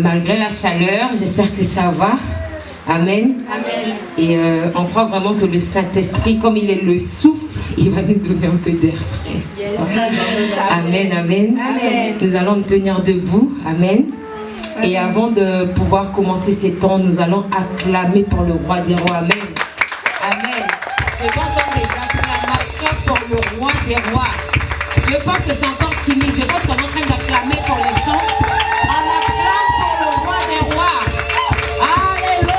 malgré la chaleur. J'espère que ça va. Amen. Amen. Et on croit vraiment que le Saint-Esprit, comme il est le souffle, il va nous donner un peu d'air frais. Yes. Amen, amen. Amen. Nous allons nous tenir debout. Amen. Et avant de pouvoir commencer ces temps, nous allons acclamer pour le roi des rois. Amen. Amen. Je vais entendre des acclamations pour le roi des rois. Je pense que c'est encore timide. Je pense qu'on est en train d'acclamer pour les chants. On acclame pour le roi des rois. Alléluia.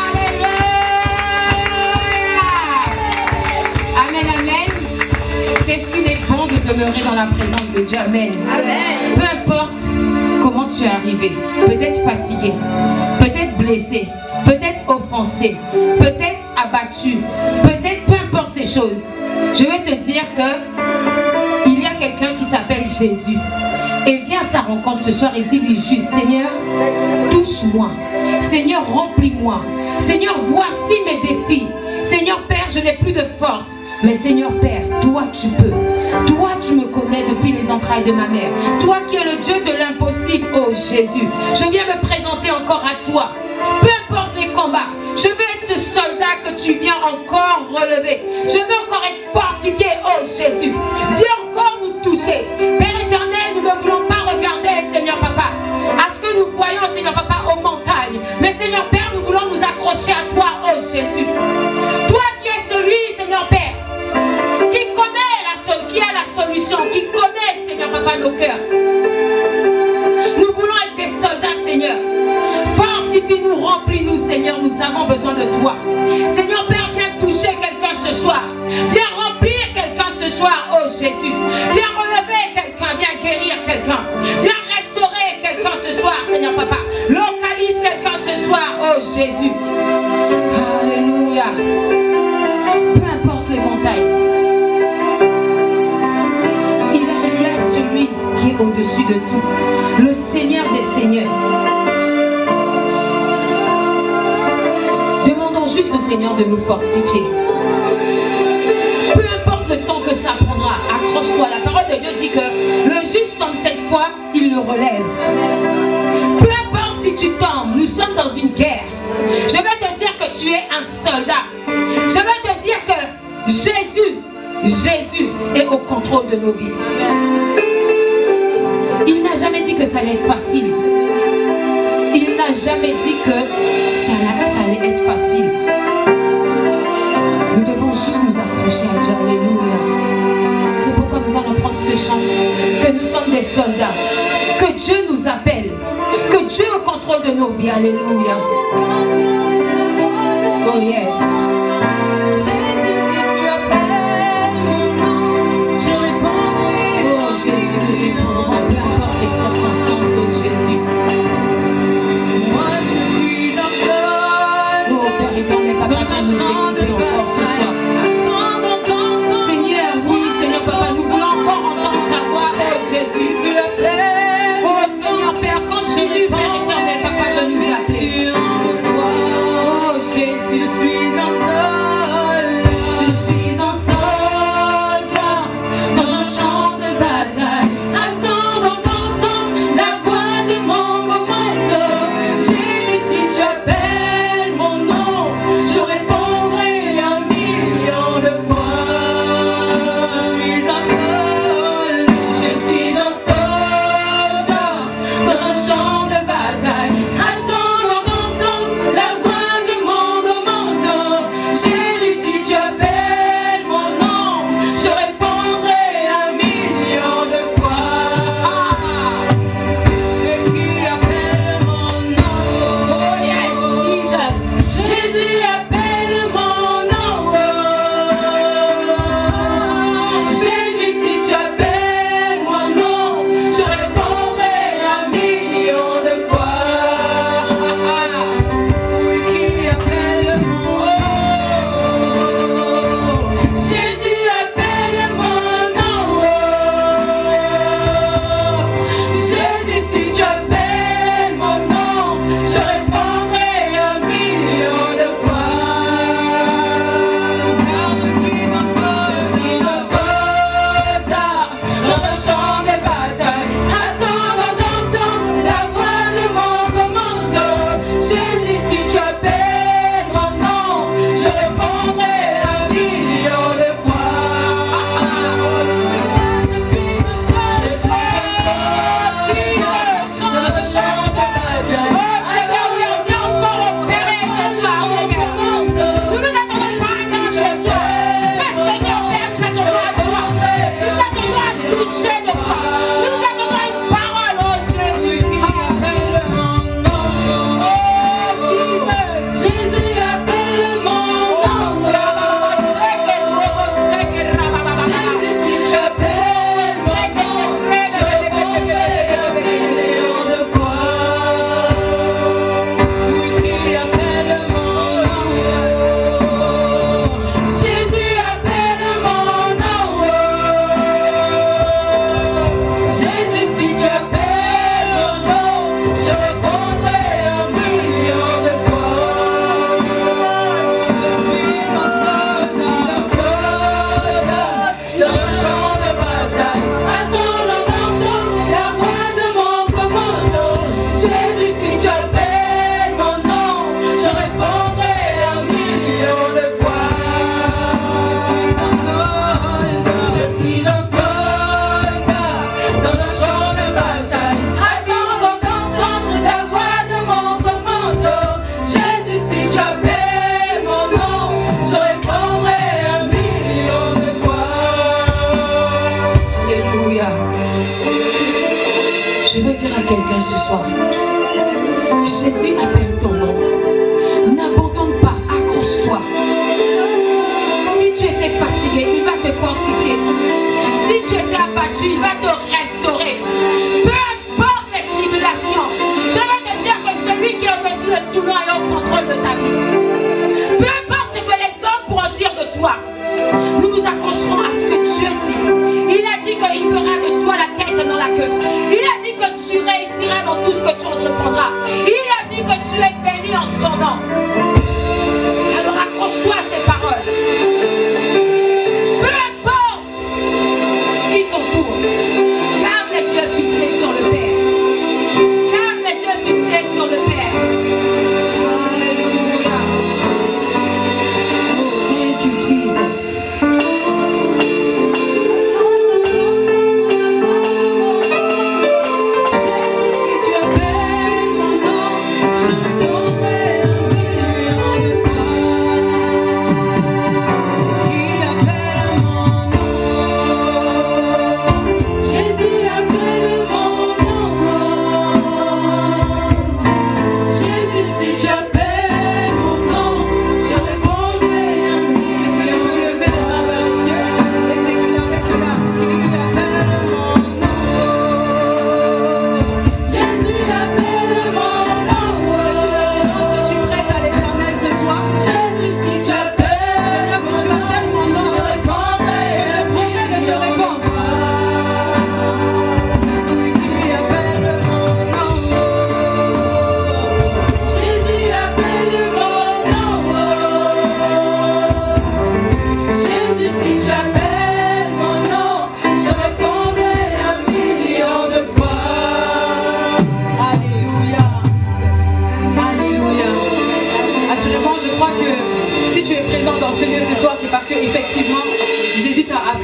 Alléluia. Amen, amen. Qu'est-ce qu'il est bon de demeurer dans la présence de Dieu. Amen. Amen. Peu importe comment tu es arrivé, peut-être fatigué, peut-être blessé, peut-être offensé, peut-être abattu, peut-être peu importe ces choses. Je vais te dire que il y a quelqu'un qui s'appelle Jésus. Et viens à sa rencontre ce soir et dis-lui juste: Seigneur, touche-moi. Seigneur, remplis-moi. Seigneur, voici mes défis. Seigneur Père, je n'ai plus de force. Mais Seigneur Père, toi tu peux. Toi tu me connais depuis les entrailles de ma mère. Toi qui es le Dieu de l'impossible, oh Jésus. Je viens me présenter encore à toi. Peu importe les combats, je veux être ce soldat que tu viens encore relever. Je veux encore être fortifié, oh Jésus. Viens encore nous toucher. Père éternel, nous ne voulons pas regarder, Seigneur Papa, à ce que nous voyons, Seigneur Papa, aux montagnes. Mais Seigneur Père, nous voulons nous accrocher à toi, oh Jésus. Toi qui es celui, Seigneur Père, qui a la solution, qui connaît, Seigneur Papa, nos cœurs. Nous voulons être des soldats, Seigneur. Fortifie-nous, remplis-nous, Seigneur. Nous avons besoin de toi. Seigneur Père, viens toucher quelqu'un ce soir. Viens remplir quelqu'un ce soir, oh Jésus. Viens relever quelqu'un, viens guérir quelqu'un. Viens restaurer quelqu'un ce soir, Seigneur Papa. Localise quelqu'un ce soir, oh Jésus. Alléluia. Peu importe les montagnes. Qui est au-dessus de tout, le Seigneur des Seigneurs. Demandons juste au Seigneur de nous fortifier. Peu importe le temps que ça prendra, accroche-toi. La parole de Dieu dit que le juste tombe 7 fois, il le relève. Peu importe si tu tombes, nous sommes dans une guerre. Je vais te dire que tu es un soldat. Je vais te dire que Jésus est au contrôle de nos vies. Il n'a jamais dit que ça allait être facile. Il n'a jamais dit que ça allait être facile. Nous devons juste nous accrocher à Dieu. Alléluia. C'est pourquoi nous allons prendre ce chant. Que nous sommes des soldats. Que Dieu nous appelle. Que Dieu est au contrôle de nos vies. Alléluia. Oh yes. Circonstances, oh Jésus. Moi je suis un seul. Oh Père éternel, Papa, viens nous écouter encore ce soir. Seigneur, oui, Seigneur Papa, nous voulons encore entendre ta voix, oh Jésus. Oh Seigneur Père, quand j'ai lu, Père éternel, Papa, de nous appeler. Oh Jésus, je suis un seul. toucher de toi. Nous nous attendons à une parole, oh Jésus, qui appelle mon nom. Oh Jesus, Jésus appelle mon nom. Jésus, si tu appelles mon nom, je répondrai un million de fois. Lui qui appelle mon nom. Jésus appelle mon nom. Jésus, si tu appelles mon nom, je répondrai un million de fois. Je suis un soldat dans un champ de bataille, attendant d'entendre la voix de mon commando. Jésus, si tu appelles mon nom, je répondrai un million de fois. Je suis un soldat dans un champ de bataille, attendant d'entendre la voix de mon commando. Jésus, si tu appelles mon nom, je répondrai un million de fois. Alléluia. Je veux dire à quelqu'un ce soir, Jésus appelle ton nom. N'abandonne pas, accroche-toi. Si tu étais fatigué, il va te fortifier. Si tu étais abattu, il va te restaurer. Peu importe les tribulations, je vais te dire que celui qui est au-dessus de tout nom est au contrôle de ta vie. Peu importe ce que les hommes pourront dire de toi, nous nous accrocherons à ce que Dieu dit. Il a dit qu'il fera de toi la tête dans la queue. Il a dit que tu réussiras dans tout ce que tu entreprendras. Il a dit que tu es béni en son nom. Alors accroche-toi à ces paroles. Peu importe ce qui t'entoure, garde les yeux fixés sur le Père. Garde les yeux fixés sur le Père. Alléluia. Thank you, Jesus.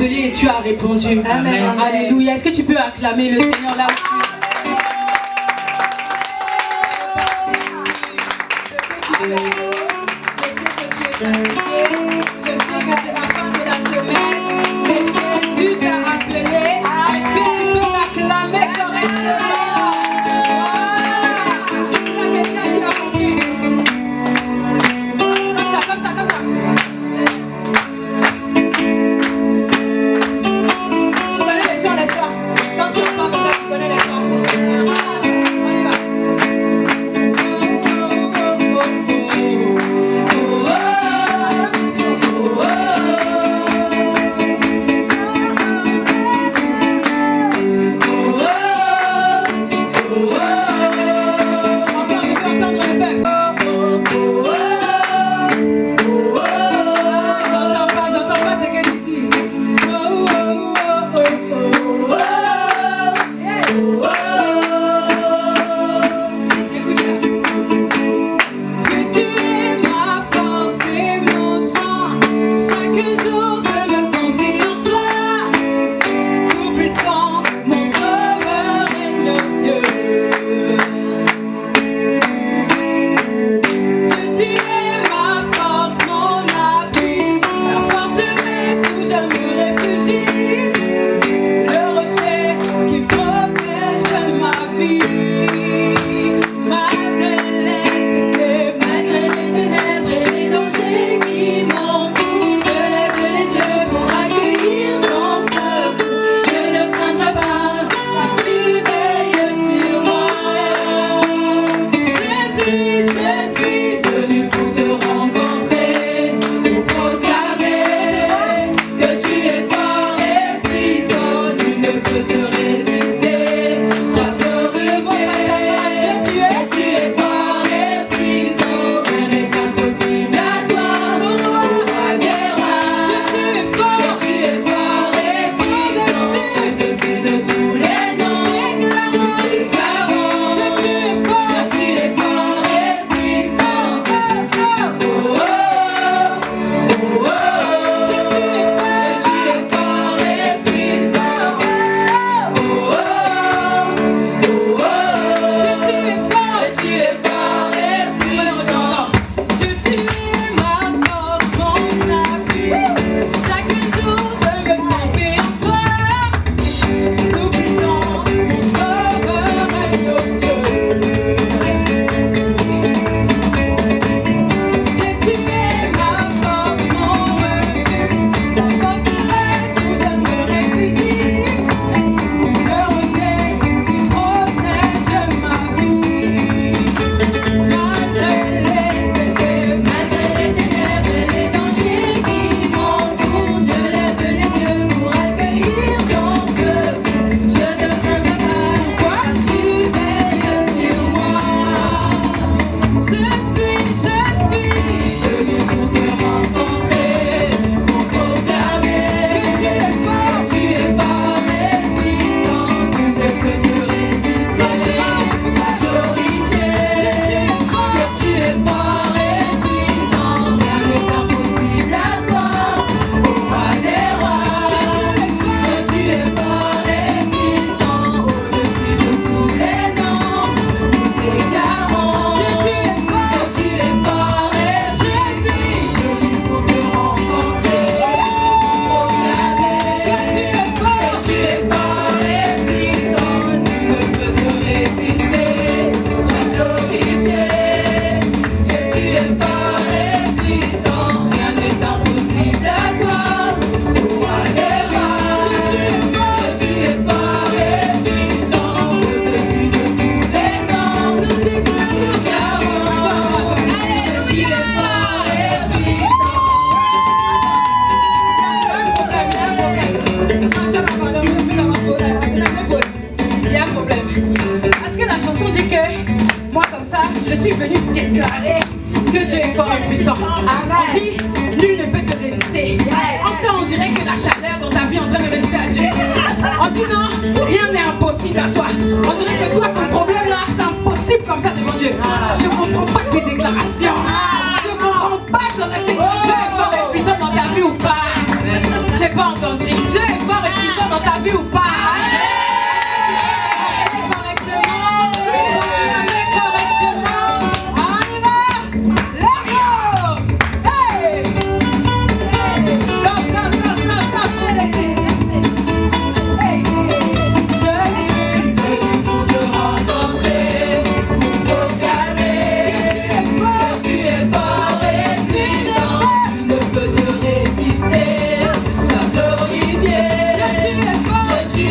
Et tu as répondu. Amen. Alléluia. Est-ce que tu peux acclamer le Seigneur là où tu es? Je sais que c'est la fin de la semaine, mais Jésus t'a appelé. Est-ce que tu peux l'acclamer correctement? Il y a quelqu'un qui a compris. Comme ça, comme ça, comme ça. Tu connais les chants, les soirs. Quand tu entends comme ça, tu connais les chants. vie ou pas? Correctement. On y va. Let's go. Hey. Danse. Hey. Je suis venu pour se rencontrer, pour te calmer. Tu es fort et puissant, nul ne peut te résister. Sois glorifié. Je suis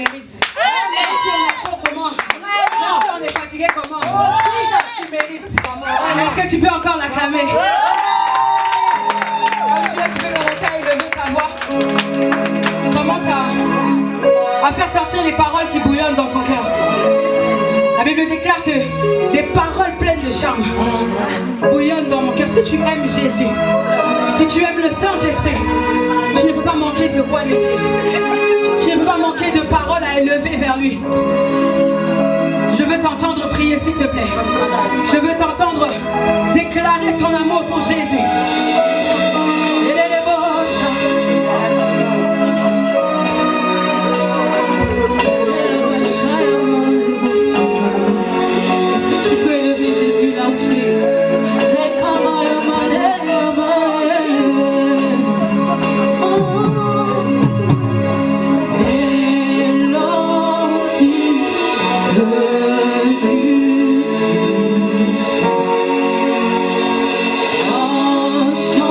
mérites. Même si on est chaud, comment? Même si on est fatigué, comment? Tu mérites. Est-ce que tu peux encore l'acclamer? Quand tu peux commencer à élever ta voix. Commence à faire sortir les paroles qui bouillonnent dans ton cœur. La Bible déclare que des paroles pleines de charme bouillonnent dans mon cœur. Si tu aimes Jésus, si tu aimes le Saint-Esprit, tu ne peux pas manquer de voix lui dire. Tu ne peux pas manquer de paroles à élever vers lui. Je veux t'entendre prier, s'il te plaît. Je veux t'entendre déclarer ton amour pour Jésus. Tu peux élever Jésus là où tu es. Oh,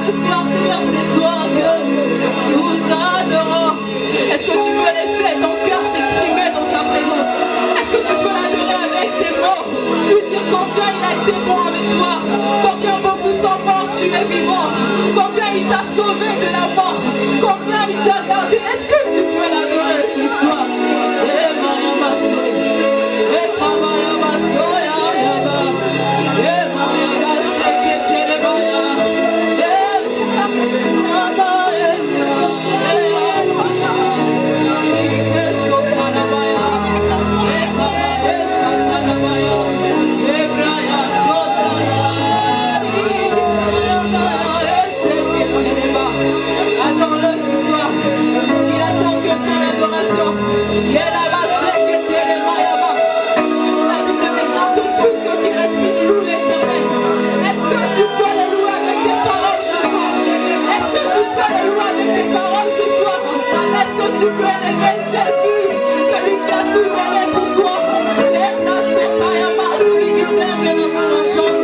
ce soir, Seigneur, c'est toi que nous adorons. Est-ce que tu peux laisser ton cœur s'exprimer dans sa présence? Est-ce que tu peux l'adorer avec tes mots? Lui dire combien il a été bon avec toi, combien beaucoup sont morts, tu es vivant, combien il t'a sauvé de la mort, combien il t'a gardé. Est-ce que tu peux l'adorer ce soir? Tu peux lever Jésus, celui qui a tout donné pour toi. Les places Kayama, celui qui t'aime de nos corations.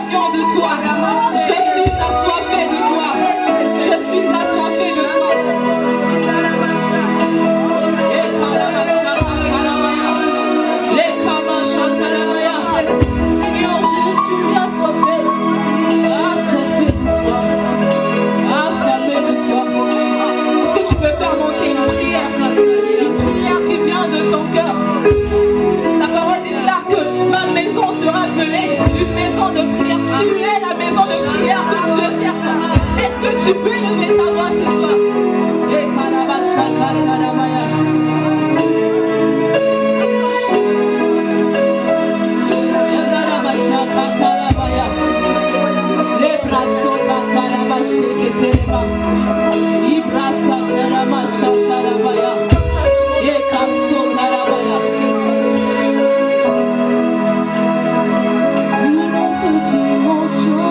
dimension de toi. Je suis assoiffé de toi. Je suis assoiffé de toi. Seigneur, je suis assoiffé de toi. Affamé de toi. Est-ce que tu peux faire monter une prière qui vient de ton cœur? Ta parole déclare que ma maison sera appelée une maison de prière. Tu es la maison de prière que Dieu cherche. Est-ce que tu peux lever ta voix ce soir? Une autre dimension.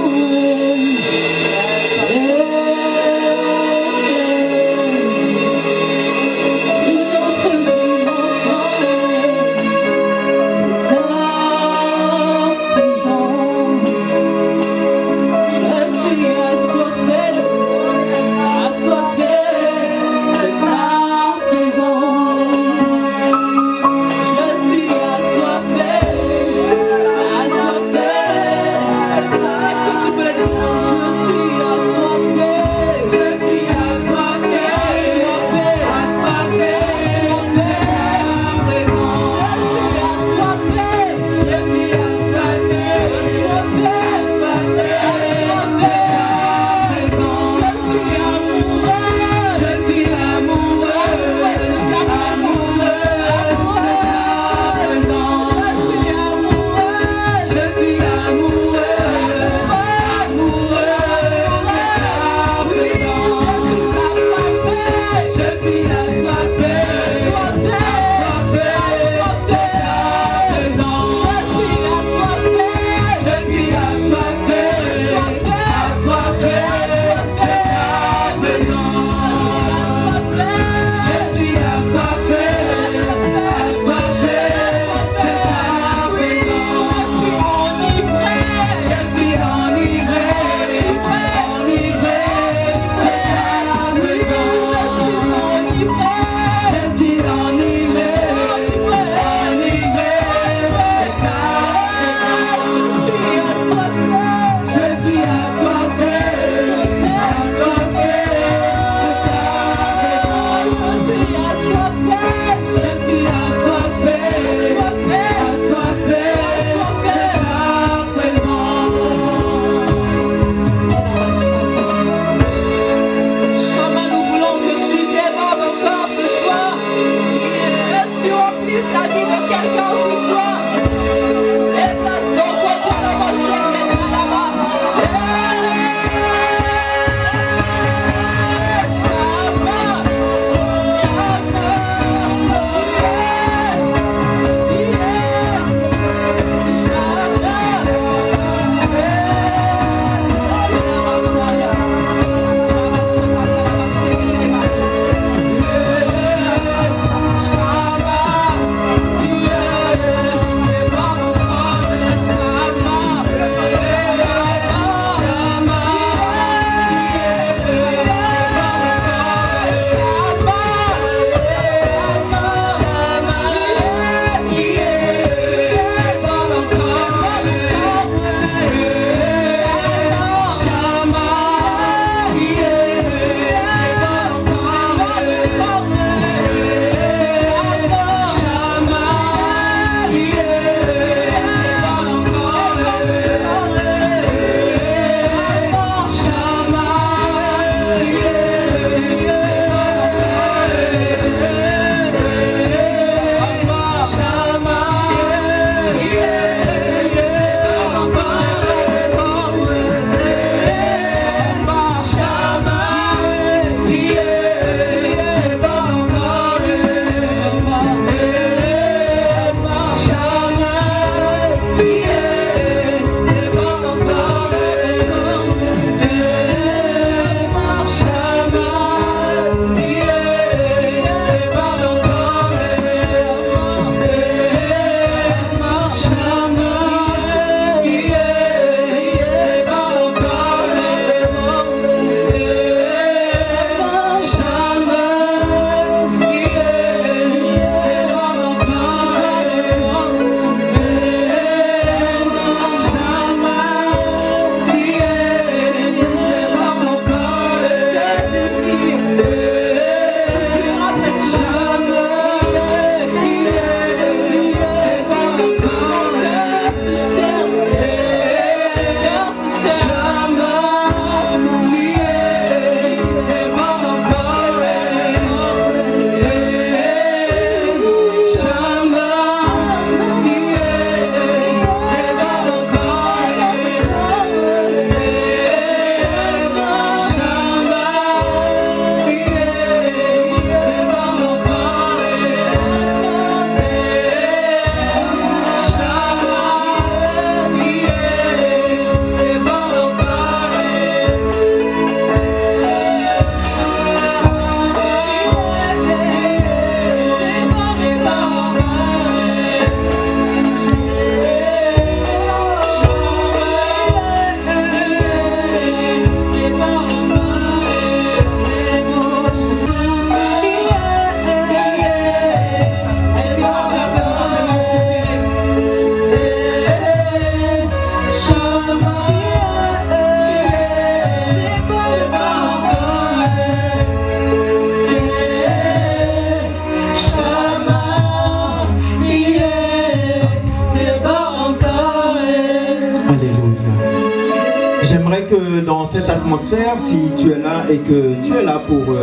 J'aimerais que dans cette atmosphère, si tu es là et que tu es là pour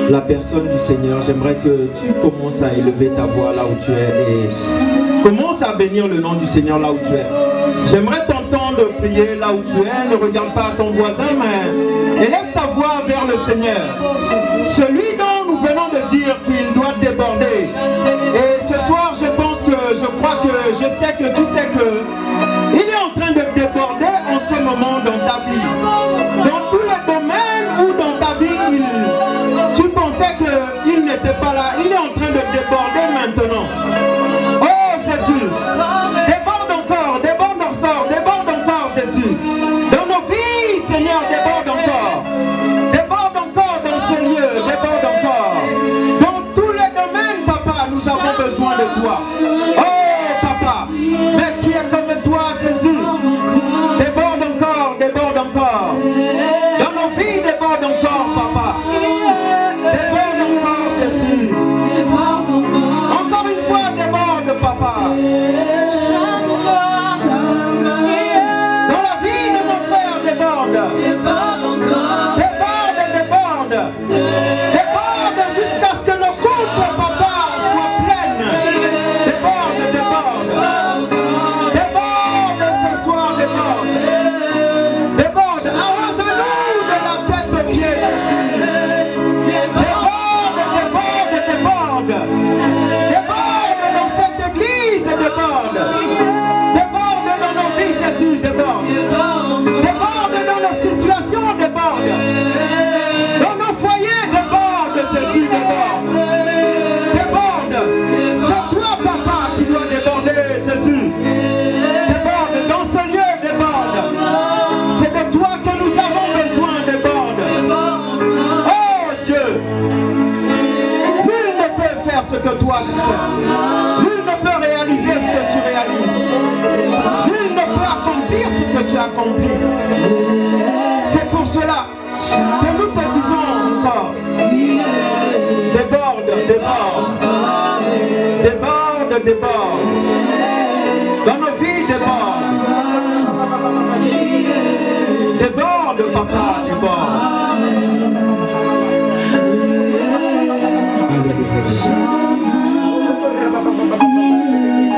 la personne du Seigneur, j'aimerais que tu commences à élever ta voix là où tu es et commence à bénir le nom du Seigneur là où tu es. J'aimerais t'entendre prier là où tu es. Ne regarde pas ton voisin, mais élève ta voix vers le Seigneur. Celui dont nous venons de dire qu'il doit déborder. Et ce soir, je sais que tu sais que il est en train de déborder en ce moment dans ta vie. Dans tous les domaines où dans ta vie, tu pensais qu'il n'était pas là. Il est en train de déborder maintenant. Oh Jésus, déborde encore, Jésus. Dans nos vies, Seigneur, déborde encore. Déborde encore dans ce lieu, déborde encore. Dans tous les domaines, Papa, nous avons besoin de toi. Oh Papa, mais qui est comme toi, Jésus? Déborde encore, déborde encore. Dans nos vies, déborde encore, Papa. Déborde encore, Jésus. Encore une fois, déborde, Papa. Dans la vie de mon frère, déborde. Déborde. Déborde jusqu'à ce que nos coupes, Papa, soient pleines. Déborde. Déborde ce soir, déborde. Arrose-nous de la tête aux pieds, Jésus. Déborde. Déborde dans cette église, déborde. Déborde dans nos vies, Jésus, déborde. Déborde dans nos situations, déborde. Dans nos foyers, déborde, Jésus, déborde. Déborde. C'est toi, Papa, qui dois déborder, Jésus. Déborde. Dans ce lieu, déborde. C'est de toi que nous avons besoin, déborde. Oh Dieu. Nul ne peut faire ce que toi tu fais. Nul ne peut réaliser ce que tu réalises. Nul ne peut accomplir ce que tu accomplis. C'est pour cela que nous te disons encore, déborde. Dans nos vies, déborde, Papa, déborde.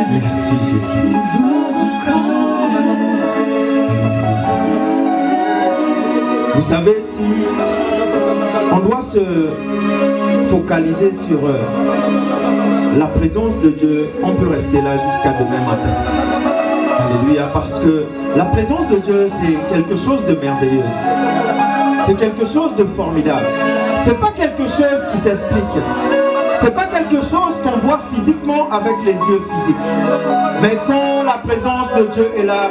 Merci Jésus. Vous savez, si on doit se focaliser sur la présence de Dieu, on peut rester là jusqu'à demain matin. Alléluia, parce que la présence de Dieu, c'est quelque chose de merveilleux. C'est quelque chose de formidable. C'est pas quelque chose qui s'explique. C'est pas quelque chose qu'on voit physiquement avec les yeux physiques. Mais quand la présence de Dieu est là,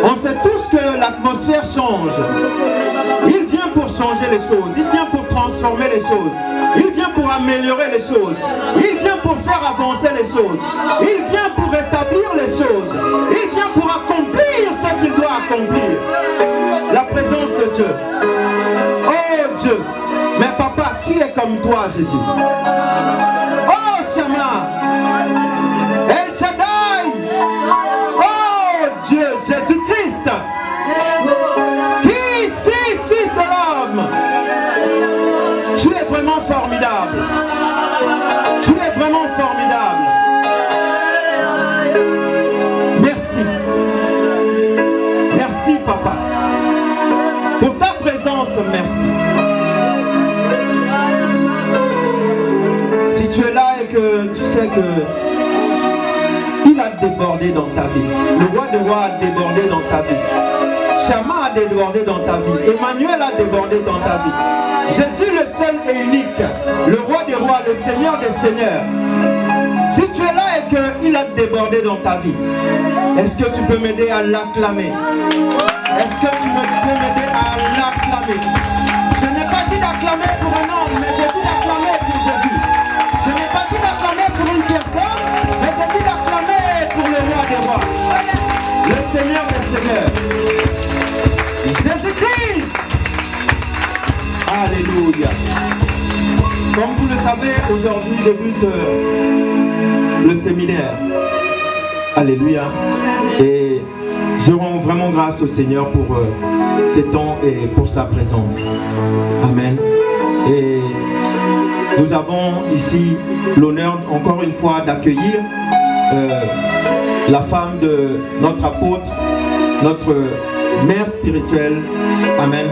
on sait tous que l'atmosphère change. Il vient pour changer les choses. Il vient pour transformer les choses. Il vient pour améliorer les choses. Il vient pour faire avancer les choses. Il vient pour rétablir les choses. Il vient pour accomplir ce qu'il doit accomplir. La présence de Dieu. Oh Dieu. Mais Papa, qui est comme toi, Jésus? Oh Shama. El Shaddai. Oh Dieu, Jésus-Christ. Fils de l'homme. Tu es vraiment formidable. Tu es vraiment formidable. Merci. Merci, Papa. Pour ta présence, merci. Si tu es là et que tu sais que il a débordé dans ta vie, le roi des rois a débordé dans ta vie, Shama a débordé dans ta vie, Emmanuel a débordé dans ta vie, Jésus le seul et unique, le roi des rois, le Seigneur des seigneurs. Si tu es là et qu'il a débordé dans ta vie, est-ce que tu peux m'aider à l'acclamer? Est-ce que tu peux m'aider à l'acclamer? Je n'ai pas dit d'acclamer pour un homme, mais j'ai dit d'acclamer pour Jésus. Je n'ai pas dit d'acclamer pour une personne, mais j'ai dit d'acclamer pour le roi des rois, le Seigneur des seigneurs, Jésus-Christ. Alléluia. Comme vous le savez, aujourd'hui débute le séminaire. Alléluia. Et Je rends vraiment grâce au Seigneur pour ces temps et pour sa présence. Amen. Et nous avons ici l'honneur encore une fois d'accueillir la femme de notre apôtre, notre mère spirituelle, amen,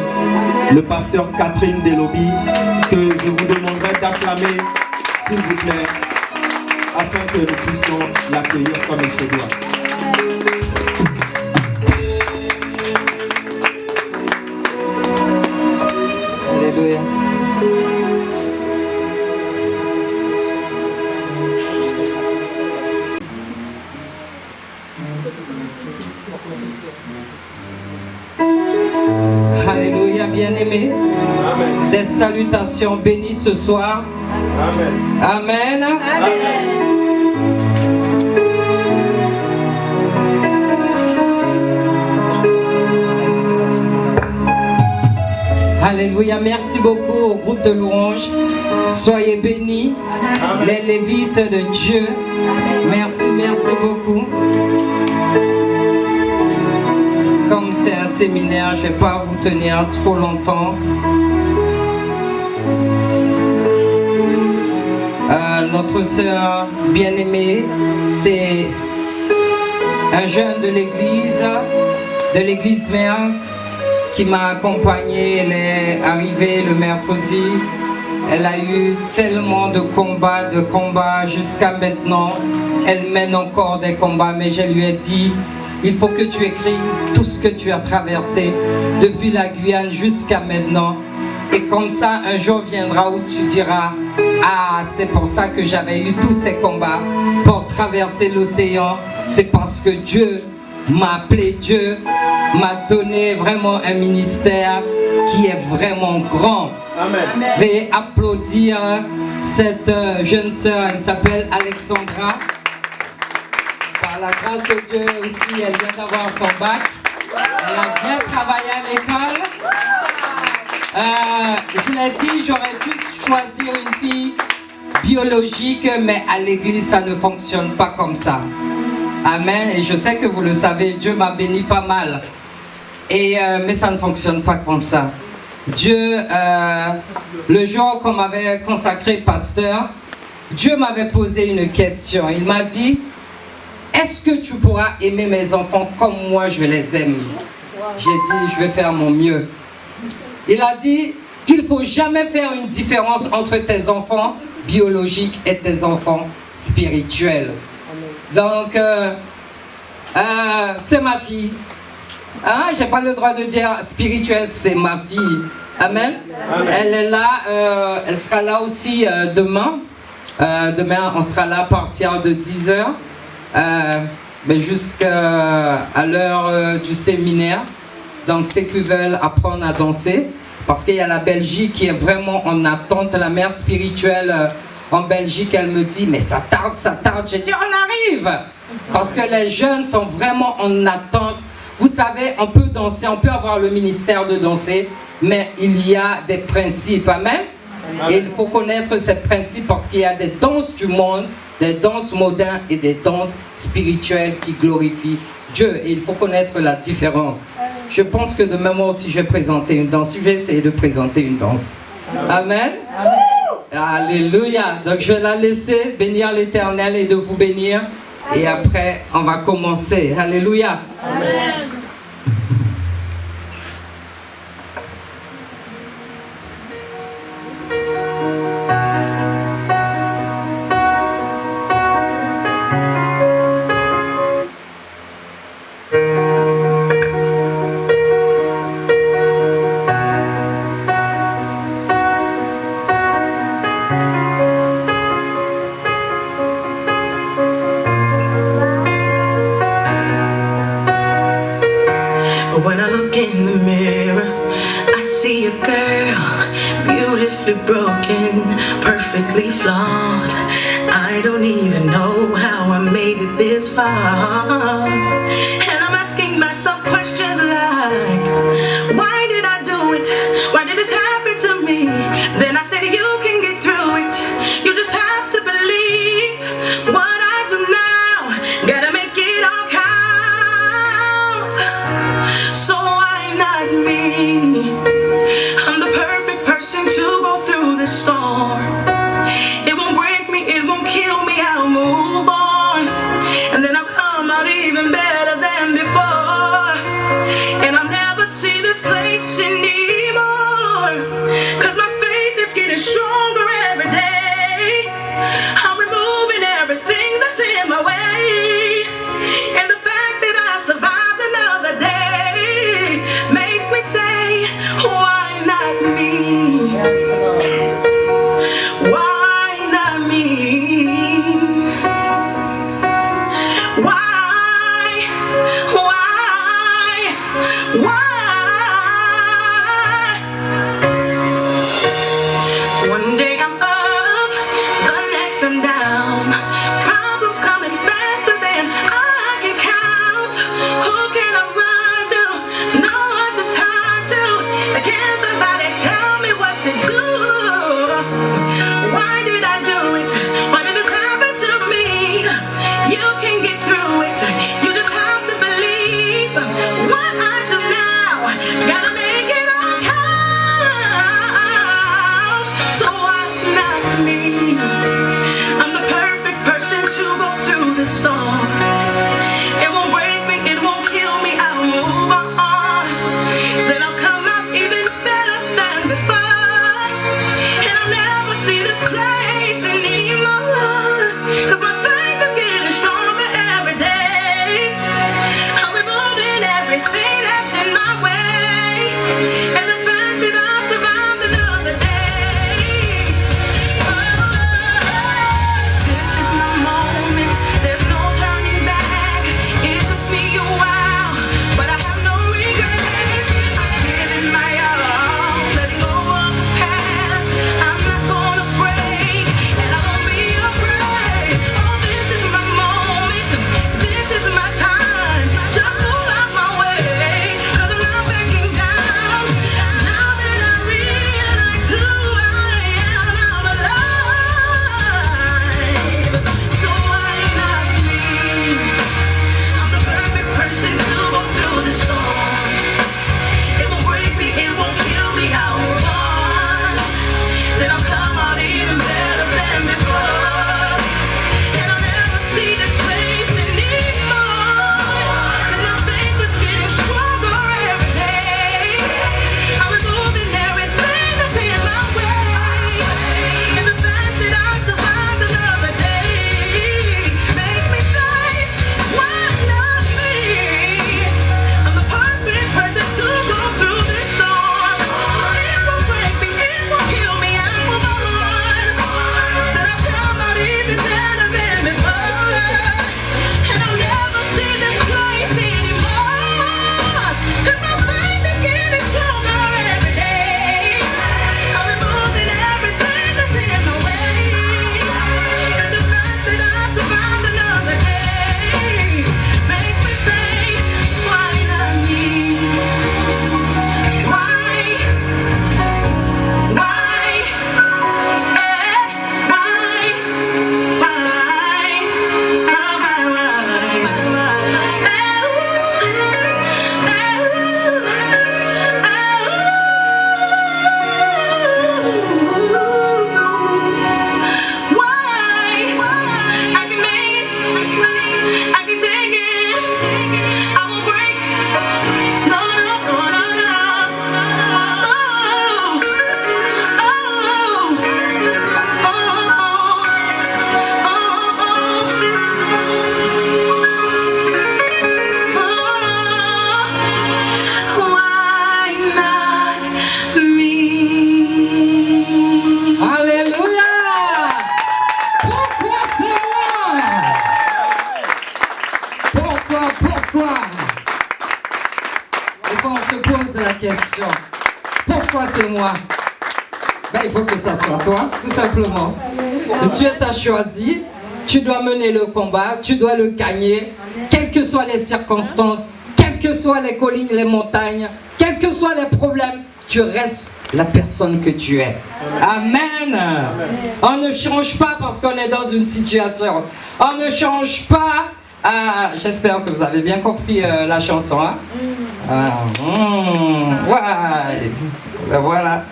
le pasteur Catherine Delobi, que je vous demanderai d'acclamer, s'il vous plaît, afin que nous puissions l'accueillir comme il se doit. Alléluia. Alléluia, bien-aimés. Des salutations bénies ce soir. Amen. Amen. Amen. Alléluia, merci beaucoup au groupe de louanges. Soyez bénis, les Lévites de Dieu. Merci, merci beaucoup. Comme c'est un séminaire, je ne vais pas vous tenir trop longtemps. Notre sœur bien-aimée, c'est un jeune de l'église mère, qui m'a accompagnée. Elle est arrivée le mercredi. Elle a eu tellement de combats jusqu'à maintenant. Elle mène encore des combats, mais je lui ai dit, il faut que tu écris tout ce que tu as traversé depuis la Guyane jusqu'à maintenant. Et comme ça, un jour viendra où tu diras, ah, c'est pour ça que j'avais eu tous ces combats pour traverser l'océan. C'est parce que Dieu m'a appelé, Dieu m'a donné vraiment un ministère qui est vraiment grand. Amen. Veuillez applaudir cette jeune sœur, elle s'appelle Alexandra. Par la grâce de Dieu aussi, elle vient d'avoir son bac. Elle a bien travaillé à l'école. Je l'ai dit, j'aurais dû choisir une fille biologique, mais à l'église, ça ne fonctionne pas comme ça. Amen. Et je sais que vous le savez, Dieu m'a béni pas mal. Mais ça ne fonctionne pas comme ça. Dieu, le jour qu'on m'avait consacré pasteur, Dieu m'avait posé une question. Il m'a dit, est-ce que tu pourras aimer mes enfants comme moi je les aime? J'ai dit, je vais faire mon mieux. Il a dit, il ne faut jamais faire une différence entre tes enfants biologiques et tes enfants spirituels. Donc, c'est ma fille. Hein? Je n'ai pas le droit de dire spirituelle, c'est ma fille. Amen. Amen. Elle est là, elle sera là aussi demain. Demain, on sera là à partir de 10h, jusqu'à l'heure du séminaire. Donc, ceux qui veulent apprendre à danser, parce qu'il y a la Belgique qui est vraiment en attente. La mère spirituelle en Belgique, elle me dit, mais ça tarde, ça tarde. J'ai dit, on arrive. Parce que les jeunes sont vraiment en attente. Vous savez, on peut danser, on peut avoir le ministère de danser, mais il y a des principes. Amen. Et il faut connaître ces principes parce qu'il y a des danses du monde, des danses modernes et des danses spirituelles qui glorifient Dieu. Et il faut connaître la différence. Je pense que demain, moi aussi, je vais présenter une danse. Je vais essayer de présenter une danse. Amen. Amen. Alléluia. Donc, je vais la laisser bénir l'Éternel et de vous bénir. Et après, on va commencer. Alléluia. Amen. When I look in the mirror, I see a girl, beautifully broken, perfectly flawed. I don't even know how I made it this far. And I'm asking myself questions like, why did I do it? Why did this happen to me? Then I said, you can get through it. You just have to believe what I do now. Gotta make it all count. fois, on se pose la question, pourquoi c'est moi? Ben, il faut que ça soit toi, tout simplement. Dieu t'a choisi, tu dois mener le combat, tu dois le gagner, quelles que soient les circonstances, quelles que soient les collines, les montagnes, quels que soient les problèmes, tu restes la personne que tu es. Amen. On ne change pas parce qu'on est dans une situation. On ne change pas. J'espère que vous avez bien compris la chanson. Hein? Ouais. Ben voilà.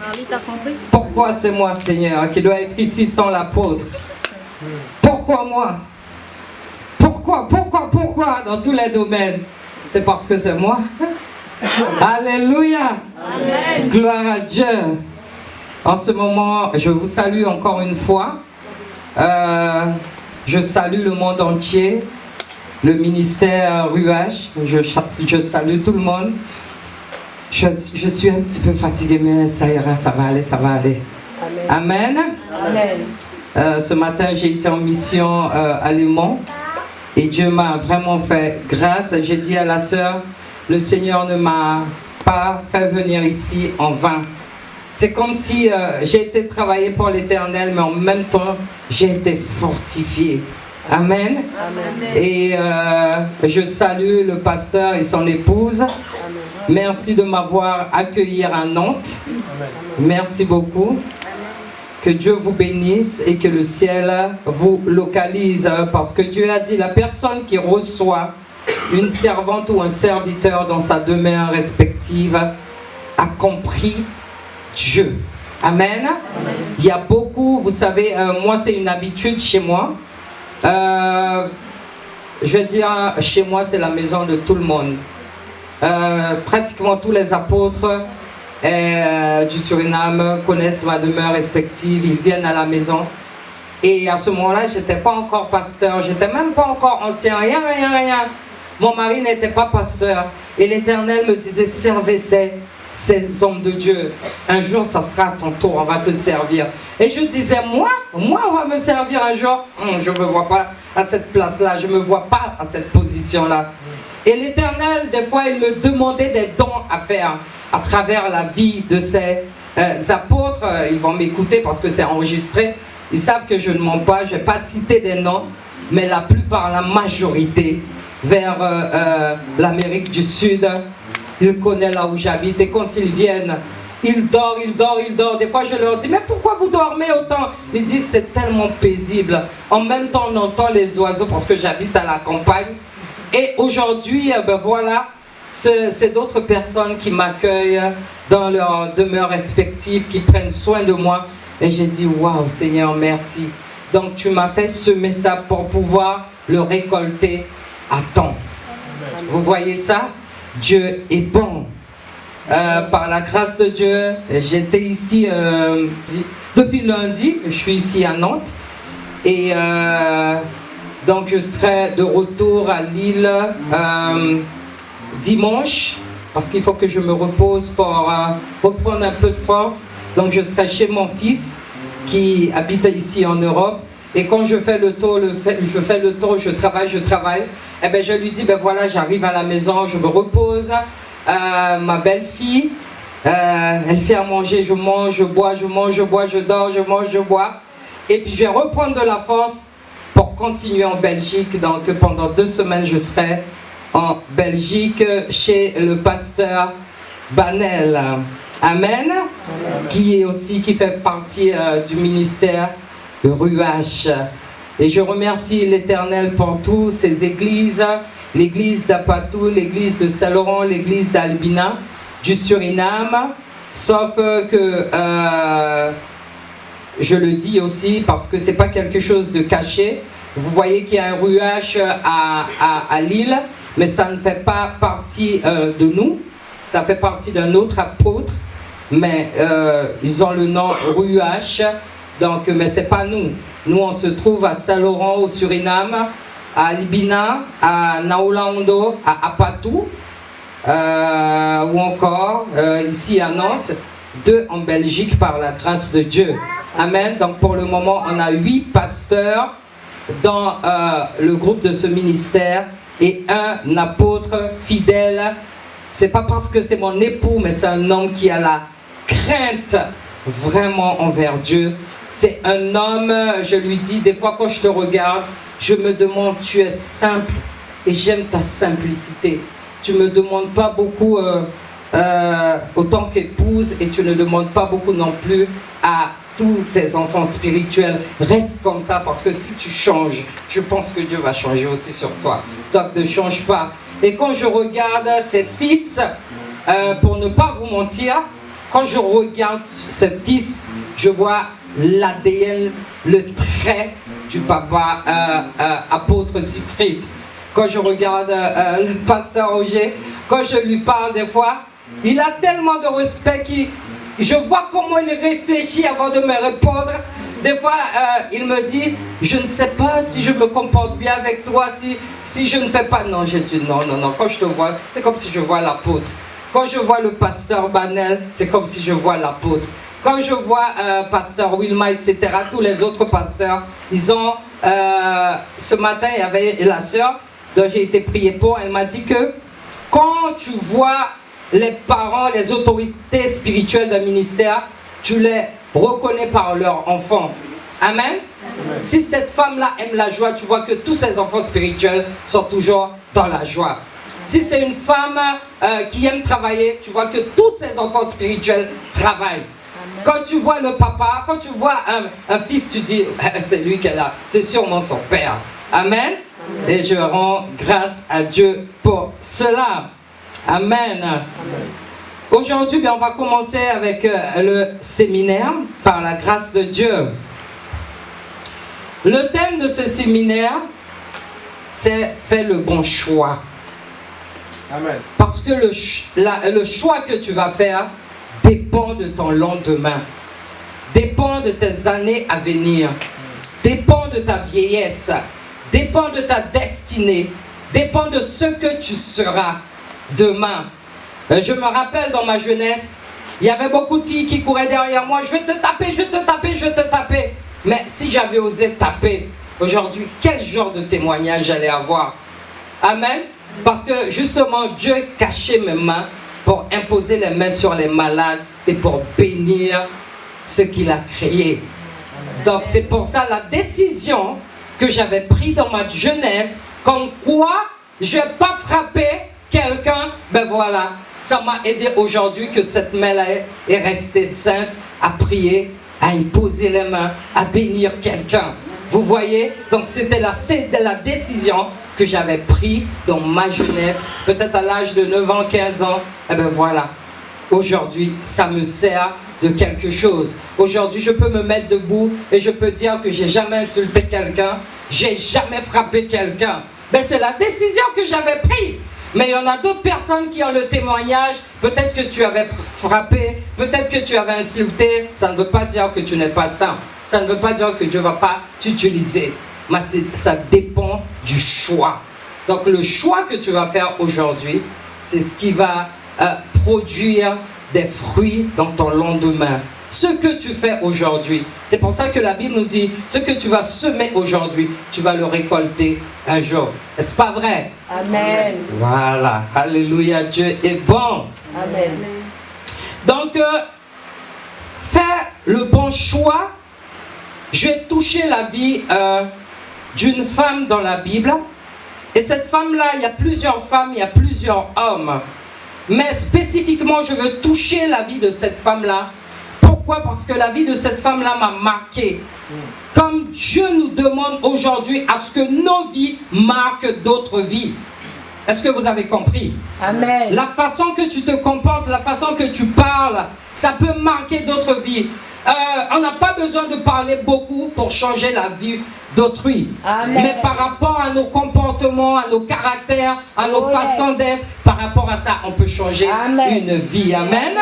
Pourquoi c'est moi, Seigneur, qui dois être ici sans l'apôtre? Pourquoi moi? Pourquoi dans tous les domaines? C'est parce que c'est moi. Alléluia. Amen. Gloire à Dieu. En ce moment, je vous salue encore une fois. Je salue le monde entier, le ministère Ruach. Je salue tout le monde. Je suis un petit peu fatiguée, mais ça ira, ça va aller. Amen. Amen. Ce matin, j'ai été en mission à Léman et Dieu m'a vraiment fait grâce. J'ai dit à la sœur, le Seigneur ne m'a pas fait venir ici en vain. C'est comme si j'ai été travailler pour l'Éternel, mais en même temps, j'ai été fortifié. Amen. Amen. Et je salue le pasteur et son épouse. Amen. Merci de m'avoir accueilli à Nantes. Amen. Merci beaucoup. Que Dieu vous bénisse et que le ciel vous localise. Parce que Dieu a dit, la personne qui reçoit une servante ou un serviteur dans sa demeure respective a compris Dieu. Amen. Amen. Il y a beaucoup, vous savez, moi c'est une habitude chez moi. Je vais dire, chez moi c'est la maison de tout le monde. Pratiquement tous les apôtres du Suriname connaissent ma demeure respective, ils viennent à la maison. Et à ce moment-là, je n'étais pas encore pasteur, j'étais même pas encore ancien, rien. Mon mari n'était pas pasteur. Et l'Éternel me disait, servez ces hommes de Dieu. Un jour, ça sera à ton tour, on va te servir. Et je disais, moi, on va me servir un jour. Je ne me vois pas à cette place-là, je ne me vois pas à cette position-là. Et l'Éternel, des fois, il me demandait des dons à faire à travers la vie de ces apôtres. Ils vont m'écouter parce que c'est enregistré. Ils savent que je ne mens pas, je ne vais pas citer des noms, mais la plupart, la majorité, vers l'Amérique du Sud, ils connaissent là où j'habite. Et quand ils viennent, ils dorment. Des fois, je leur dis, mais pourquoi vous dormez autant? Ils disent, c'est tellement paisible. En même temps, on entend les oiseaux parce que j'habite à la campagne. Et aujourd'hui, ben voilà, c'est d'autres personnes qui m'accueillent dans leurs demeures respectives, qui prennent soin de moi. Et j'ai dit, waouh, Seigneur, merci. Donc, tu m'as fait semer ça pour pouvoir le récolter à temps. Vous voyez ça? Dieu est bon. Par la grâce de Dieu, j'étais ici depuis lundi. Je suis ici à Nantes. Et donc, je serai de retour à Lille dimanche. Parce qu'il faut que je me repose pour reprendre un peu de force. Donc, je serai chez mon fils qui habite ici en Europe. Et quand je fais le tour, je travaille, et ben je lui dis, ben voilà, j'arrive à la maison, je me repose. Ma belle-fille, elle fait à manger, je mange, je bois, je dors, je mange, je bois. Et puis je vais reprendre de la force pour continuer en Belgique. Donc pendant 2 semaines, je serai en Belgique chez le pasteur Banel. Amen. Qui fait partie du ministère Ruach. Et je remercie l'Éternel pour toutes ces églises, l'église d'Apatou, l'église de Saint-Laurent, l'église d'Albina, du Suriname, sauf que je le dis aussi parce que c'est pas quelque chose de caché. Vous voyez qu'il y a un Ruach à Lille, mais ça ne fait pas partie de nous, ça fait partie d'un autre apôtre, mais ils ont le nom Ruach. Donc, mais ce n'est pas nous. Nous, on se trouve à Saint-Laurent, au Suriname, à Albina, à Naoulaondo, à Apatou, ou encore ici à Nantes, 2 en Belgique par la grâce de Dieu. Amen. Donc, pour le moment, on a 8 pasteurs dans le groupe de ce ministère et un apôtre fidèle C'est pas parce que c'est mon époux, mais c'est un homme qui a la crainte vraiment envers Dieu. C'est un homme, je lui dis, des fois quand je te regarde, je me demande, tu es simple et j'aime ta simplicité. Tu me demandes pas beaucoup autant qu'épouse et tu ne demandes pas beaucoup non plus à tous tes enfants spirituels. Reste comme ça parce que si tu changes, je pense que Dieu va changer aussi sur toi. Donc ne change pas. Et quand je regarde ses fils, pour ne pas vous mentir, quand je regarde ses fils, je vois l'ADN, le trait du papa apôtre Siegfried. Quand je regarde le pasteur Roger, quand je lui parle des fois, il a tellement de respect je vois comment il réfléchit avant de me répondre. Des fois, il me dit, je ne sais pas si je me comporte bien avec toi, si je ne fais pas. Non, j'ai dit non. Quand je te vois, c'est comme si je vois l'apôtre. Quand je vois le pasteur Banel, c'est comme si je vois l'apôtre. Quand je vois pasteur Wilma, etc., tous les autres pasteurs, ils ont... ce matin, il y avait la sœur dont j'ai été priée pour, elle m'a dit que quand tu vois les parents, les autorités spirituelles d'un ministère, tu les reconnais par leurs enfants. Amen. Amen. Si cette femme-là aime la joie, tu vois que tous ses enfants spirituels sont toujours dans la joie. Si c'est une femme qui aime travailler, tu vois que tous ses enfants spirituels travaillent. Amen. Quand tu vois le papa, quand tu vois un fils, tu dis, c'est lui qu'elle a, c'est sûrement son père. Amen. Amen. Et je rends grâce à Dieu pour cela. Amen. Amen. Aujourd'hui, on va commencer avec le séminaire par la grâce de Dieu. Le thème de ce séminaire, c'est « Fais le bon choix ». Amen. Parce que le choix que tu vas faire dépend de ton lendemain, dépend de tes années à venir, dépend de ta vieillesse, dépend de ta destinée, dépend de ce que tu seras demain. Je me rappelle dans ma jeunesse, il y avait beaucoup de filles qui couraient derrière moi. Je vais te taper, je vais te taper, je vais te taper. Mais si j'avais osé taper, aujourd'hui, quel genre de témoignage j'allais avoir? Amen. Parce que justement, Dieu cachait mes mains pour imposer les mains sur les malades et pour bénir ce qu'il a créé. Donc c'est pour ça la décision que j'avais prise dans ma jeunesse, comme quoi je ne vais pas frapper quelqu'un, ben voilà, ça m'a aidé aujourd'hui que cette main-là est restée sainte, à prier, à imposer les mains, à bénir quelqu'un. Vous voyez? Donc c'était la décision que j'avais prise dans ma jeunesse, peut-être à l'âge de 9 ans, 15 ans. Et ben voilà, aujourd'hui, ça me sert de quelque chose. Aujourd'hui, je peux me mettre debout et je peux dire que j'ai jamais insulté quelqu'un, j'ai jamais frappé quelqu'un. Ben c'est la décision que j'avais prise. Mais il y en a d'autres personnes qui ont le témoignage, peut-être que tu avais frappé, peut-être que tu avais insulté, ça ne veut pas dire que tu n'es pas saint. Ça ne veut pas dire que Dieu ne va pas t'utiliser. Mais ça dépend du choix. Donc le choix que tu vas faire aujourd'hui, c'est ce qui va produire des fruits dans ton lendemain. Ce que tu fais aujourd'hui, c'est pour ça que la Bible nous dit, ce que tu vas semer aujourd'hui, tu vas le récolter un jour. Est-ce pas vrai? Amen. Voilà. Alléluia, Dieu est bon. Amen. Donc, faire le bon choix. Je vais toucher la vie d'une femme dans la Bible. Et cette femme-là, il y a plusieurs femmes, il y a plusieurs hommes. Mais spécifiquement, je veux toucher la vie de cette femme-là. Pourquoi? Parce que la vie de cette femme-là m'a marqué. Comme Dieu nous demande aujourd'hui à ce que nos vies marquent d'autres vies. Est-ce que vous avez compris? Amen. La façon que tu te comportes, la façon que tu parles, ça peut marquer d'autres vies. On n'a pas besoin de parler beaucoup pour changer la vie d'autrui. Mais par rapport à nos comportements, à nos caractères, à nos façons d'être, par rapport à ça, on peut changer une vie. Amen.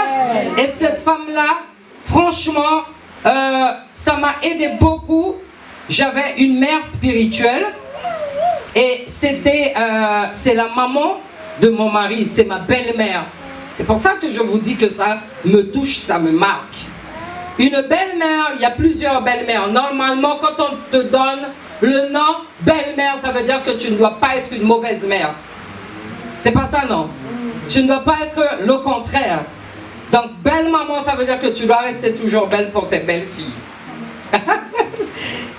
Et cette femme-là, franchement, ça m'a aidé beaucoup. J'avais une mère spirituelle et c'est la maman de mon mari, c'est ma belle-mère. C'est pour ça que je vous dis que ça me touche, ça me marque. Une belle-mère, il y a plusieurs belles-mères. Normalement, quand on te donne le nom belle-mère, ça veut dire que tu ne dois pas être une mauvaise mère. C'est pas ça, non? Tu ne dois pas être le contraire. Donc, belle maman, ça veut dire que tu dois rester toujours belle pour tes belles filles.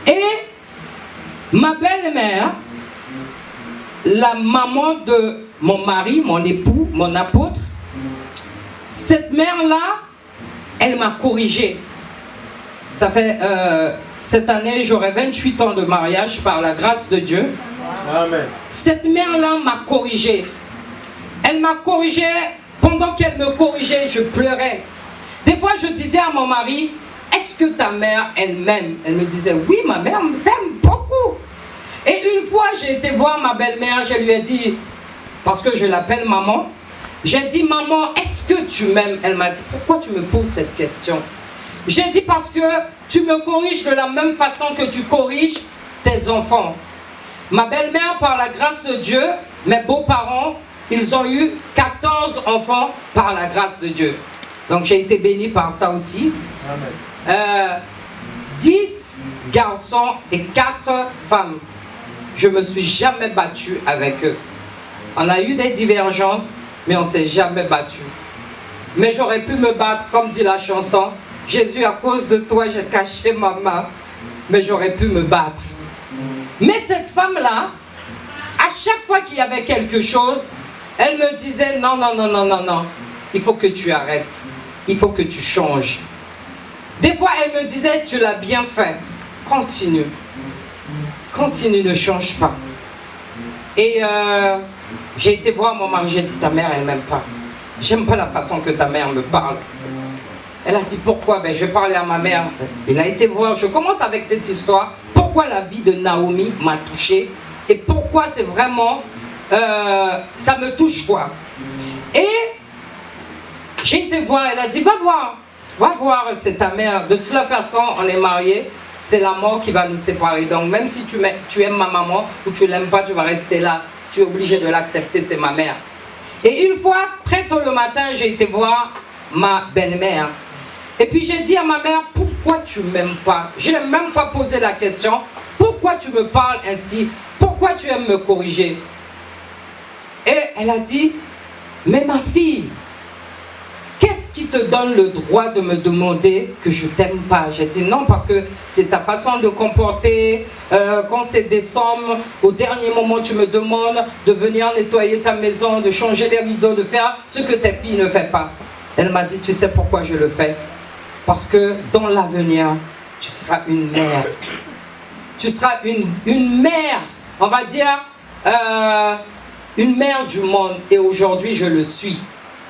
Et ma belle-mère, la maman de mon mari, mon époux, mon apôtre, cette mère-là, elle m'a corrigée. Ça fait, cette année, j'aurai 28 ans de mariage par la grâce de Dieu. Amen. Cette mère-là m'a corrigée. Elle m'a corrigée, pendant qu'elle me corrigeait, je pleurais. Des fois, je disais à mon mari, est-ce que ta mère, elle m'aime? Elle me disait, oui, ma mère t'aime beaucoup. Et une fois, j'ai été voir ma belle-mère, je lui ai dit, parce que je l'appelle maman, j'ai dit, maman, est-ce que tu m'aimes? Elle m'a dit, pourquoi tu me poses cette question? J'ai dit, parce que tu me corriges de la même façon que tu corriges tes enfants. Ma belle-mère, par la grâce de Dieu, mes beaux-parents, ils ont eu 14 enfants par la grâce de Dieu. Donc j'ai été bénie par ça aussi. Amen. 10 garçons et 4 femmes. Je ne me suis jamais battue avec eux. On a eu des divergences, mais on ne s'est jamais battu. Mais j'aurais pu me battre, comme dit la chanson. Jésus, à cause de toi, j'ai caché ma main. Mais j'aurais pu me battre. Mais cette femme-là, à chaque fois qu'il y avait quelque chose, elle me disait, non, non, non, non, non, non. Il faut que tu arrêtes. Il faut que tu changes. Des fois, elle me disait, tu l'as bien fait. Continue. Continue, ne change pas. Et j'ai été voir mon mari, j'ai dit, ta mère, elle ne m'aime pas. J'aime pas la façon que ta mère me parle. Elle a dit, pourquoi? Ben, je vais parler à ma mère. Il a été voir, je commence avec cette histoire. Pourquoi la vie de Naomi m'a touchée? Et pourquoi c'est vraiment, ça me touche quoi? Et j'ai été voir, elle a dit, va voir, c'est ta mère. De toute la façon, on est mariés. C'est la mort qui va nous séparer. Donc même si tu aimes ma maman ou tu l'aimes pas, tu vas rester là. Tu es obligé de l'accepter, c'est ma mère. Et une fois, très tôt le matin, j'ai été voir ma belle-mère. Et puis j'ai dit à ma mère, pourquoi tu m'aimes pas? Je n'ai même pas posé la question. Pourquoi tu me parles ainsi? Pourquoi tu aimes me corriger? Et elle a dit, mais ma fille, qu'est-ce qui te donne le droit de me demander que je t'aime pas? J'ai dit non, parce que c'est ta façon de comporter. Quand c'est décembre, au dernier moment, tu me demandes de venir nettoyer ta maison, de changer les rideaux, de faire ce que tes filles ne font pas. Elle m'a dit, tu sais pourquoi je le fais? Parce que dans l'avenir, tu seras une mère. Tu seras une mère, on va dire, une mère du monde. Et aujourd'hui, je le suis.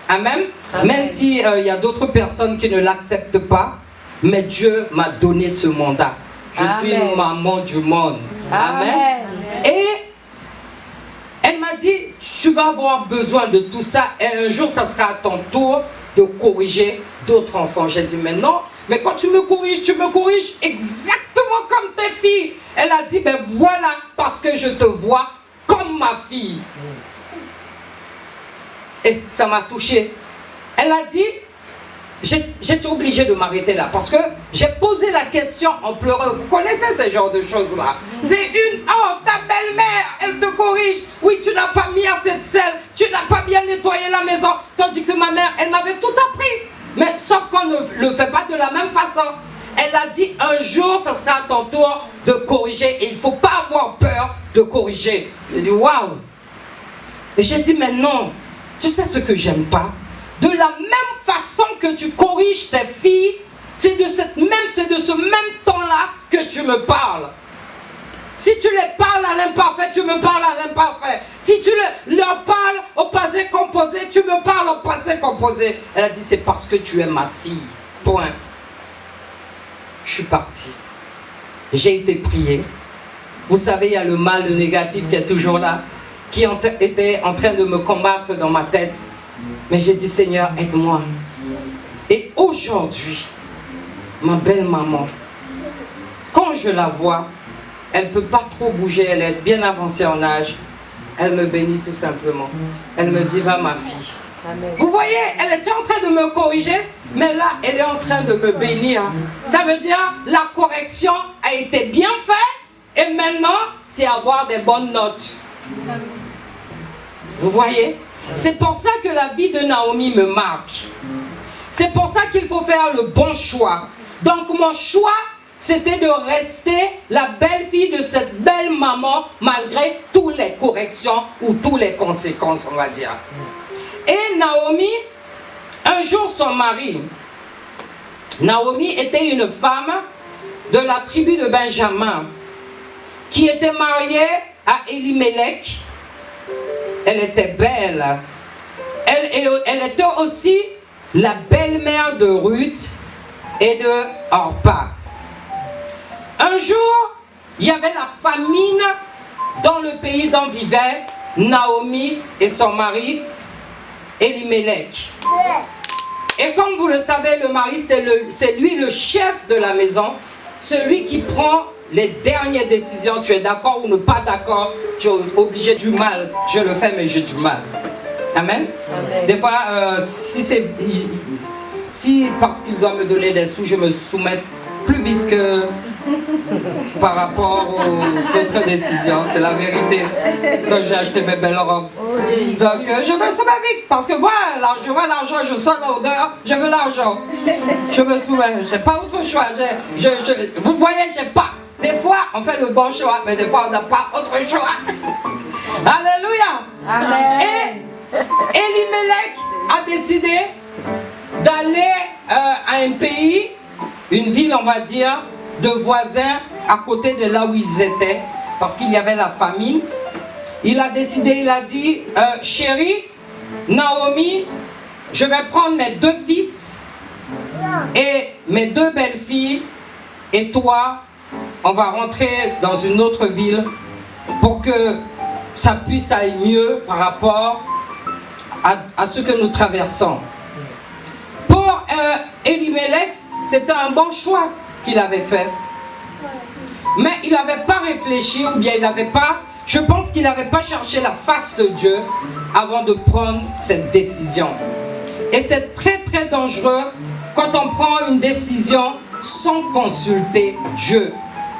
Amen. Amen. Même s'il y a d'autres personnes qui ne l'acceptent pas, mais Dieu m'a donné ce mandat. Je suis une maman du monde. Amen. Amen. Et elle m'a dit, tu vas avoir besoin de tout ça et un jour, ça sera à ton tour de corriger d'autres enfants. J'ai dit, mais non, mais quand tu me corriges exactement comme tes filles. Elle a dit, ben voilà, parce que je te vois comme ma fille. Et ça m'a touchée. Elle a dit, j'étais obligée de m'arrêter là parce que j'ai posé la question en pleurant. Vous connaissez ce genre de choses-là? C'est une, oh, ta belle-mère, elle te corrige. Oui, tu n'as pas mis assez de sel, tu n'as pas bien nettoyé la maison. Tandis que ma mère, elle m'avait tout appris. Mais sauf qu'on ne le fait pas de la même façon. Elle a dit, un jour, ça sera à ton tour de corriger. Et il ne faut pas avoir peur de corriger. J'ai dit, waouh. Et j'ai dit, mais non. Tu sais ce que j'aime pas? De la même façon que tu corriges tes filles, c'est de ce même temps-là que tu me parles. Si tu les parles à l'imparfait, tu me parles à l'imparfait. Si tu leur parles au passé composé, tu me parles au passé composé. Elle a dit, c'est parce que tu es ma fille. Point. Je suis partie. J'ai été priée. Vous savez, il y a le mal, le négatif qui est toujours là, qui était en train de me combattre dans ma tête. Mais j'ai dit, Seigneur, aide-moi. Et aujourd'hui, ma belle maman, quand je la vois, elle ne peut pas trop bouger, elle est bien avancée en âge. Elle me bénit tout simplement. Elle me dit, va ma fille. Amen. Vous voyez, elle était en train de me corriger, mais là, elle est en train de me bénir. Ça veut dire, la correction a été bien faite, et maintenant, c'est avoir des bonnes notes. Vous voyez? C'est pour ça que la vie de Naomi me marque. C'est pour ça qu'il faut faire le bon choix. Donc mon choix, c'était de rester la belle-fille de cette belle maman malgré toutes les corrections ou toutes les conséquences, on va dire. Et Naomi, un jour son mari, Naomi était une femme de la tribu de Benjamin qui était mariée à Elimelech. Elle était belle. Elle était aussi la belle-mère de Ruth et de Orpa. Un jour, il y avait la famine dans le pays dont vivaient Naomi et son mari, Elimelech. Et comme vous le savez, le mari, c'est lui le chef de la maison, celui qui prend les dernières décisions. Tu es d'accord ou pas d'accord, tu es obligé du mal. Je le fais, mais j'ai du mal. Amen. Amen. Des fois, si parce qu'il doit me donner des sous, je me soumets plus vite que par rapport aux autres décisions. C'est la vérité. Quand j'ai acheté mes belles robes. Donc, je me soumets vite. Parce que moi, je vois l'argent, je sens l'odeur, je veux l'argent. Je me soumets. J'ai pas autre choix. Vous voyez, j'ai pas. Des fois, on fait le bon choix, mais des fois, on n'a pas autre choix. Alléluia. Amen. Et Elimelech a décidé d'aller à un pays, une ville, on va dire, de voisins à côté de là où ils étaient, parce qu'il y avait la famine. Il a décidé, il a dit, chérie, Naomi, je vais prendre mes 2 fils et mes 2 belles-filles, et toi, on va rentrer dans une autre ville pour que ça puisse aller mieux par rapport à ce que nous traversons. Pour Elimelech, c'était un bon choix qu'il avait fait. Mais il n'avait pas réfléchi, ou bien il n'avait pas, je pense qu'il n'avait pas cherché la face de Dieu avant de prendre cette décision. Et c'est très très dangereux quand on prend une décision sans consulter Dieu.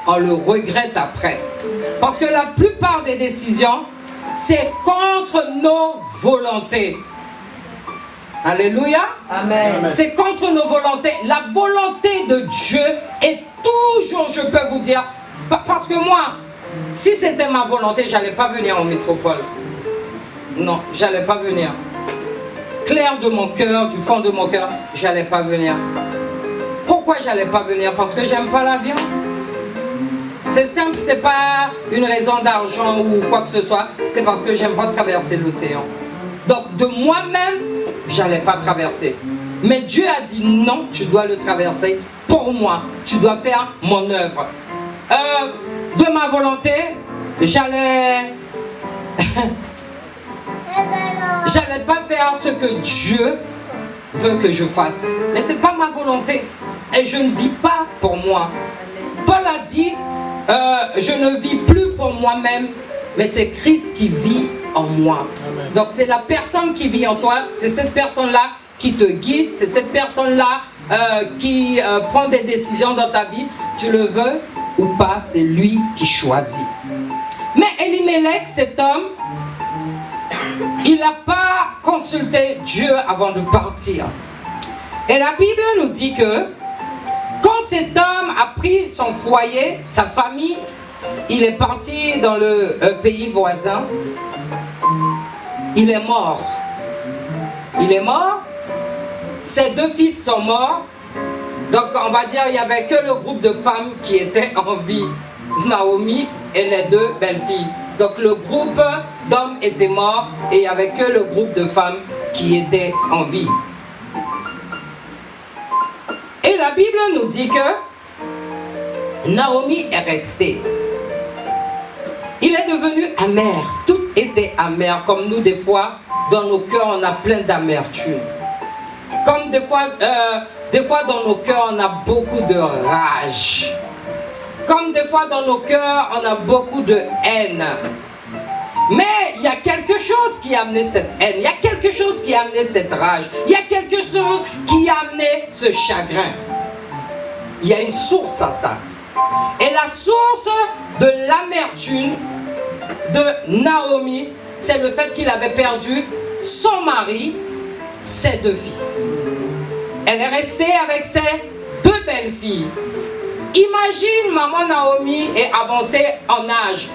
On le regrette après. Parce que la plupart des décisions, c'est contre nos volontés. Alléluia. Amen. C'est contre nos volontés. La volonté de Dieu est toujours, je peux vous dire, parce que moi, si c'était ma volonté, je n'allais pas venir en métropole. Non, je n'allais pas venir. Clair de mon cœur, du fond de mon cœur, je n'allais pas venir. Pourquoi je n'allais pas venir? Parce que j'aime pas l'avion. C'est simple, c'est pas une raison d'argent ou quoi que ce soit. C'est parce que j'aime pas traverser l'océan. Donc de moi-même, j'allais pas traverser. Mais Dieu a dit non, tu dois le traverser pour moi. Tu dois faire mon œuvre. De ma volonté, j'allais pas faire ce que Dieu veut que je fasse. Mais c'est pas ma volonté. Et je ne vis pas pour moi. Paul a dit, je ne vis plus pour moi-même, mais c'est Christ qui vit en moi. Amen. Donc c'est la personne qui vit en toi, c'est cette personne-là qui te guide, c'est cette personne-là qui prend des décisions dans ta vie. Tu le veux ou pas, c'est lui qui choisit. Mais Elimelech, cet homme, il n'a pas consulté Dieu avant de partir. Et la Bible nous dit que quand cet homme a pris son foyer, sa famille, il est parti dans le pays voisin, il est mort. Il est mort, ses 2 fils sont morts, donc on va dire il n'y avait que le groupe de femmes qui était en vie, Naomi et les 2 belles-filles. Donc le groupe d'hommes était mort et il n'y avait que le groupe de femmes qui était en vie. Et la Bible nous dit que Naomi est restée. Il est devenu amer. Tout était amer. Comme nous, des fois, dans nos cœurs, on a plein d'amertume. Comme des fois, dans nos cœurs, on a beaucoup de rage. Comme des fois, dans nos cœurs, on a beaucoup de haine. Mais il y a quelque chose qui a amené cette haine. Il y a quelque chose qui a amené cette rage. Il y a quelque chose qui a amené ce chagrin. Il y a une source à ça. Et la source de l'amertume de Naomi, c'est le fait qu'il avait perdu son mari, ses 2 fils. Elle est restée avec ses 2 belles-filles. Imagine maman Naomi est avancée en âge.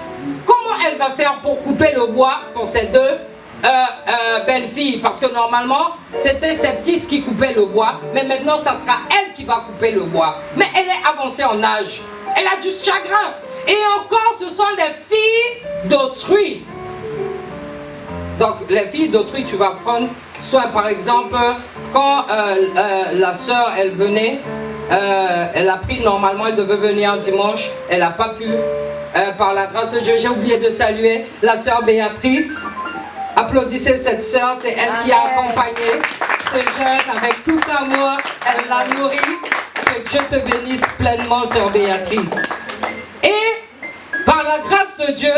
Comment elle va faire pour couper le bois pour ses 2 belles-filles? Parce que normalement, c'était ses fils qui coupaient le bois. Mais maintenant, ça sera elle qui va couper le bois. Mais elle est avancée en âge. Elle a du chagrin. Et encore, ce sont les filles d'autrui. Donc, les filles d'autrui, tu vas prendre soit par exemple, quand la sœur, elle venait, elle a pris, normalement, elle devait venir dimanche, elle n'a pas pu. Par la grâce de Dieu, j'ai oublié de saluer la sœur Béatrice. Applaudissez cette sœur, c'est elle qui a accompagné ce jeune avec tout amour. Elle l'a nourri. Que Dieu te bénisse pleinement, sœur Béatrice. Et par la grâce de Dieu,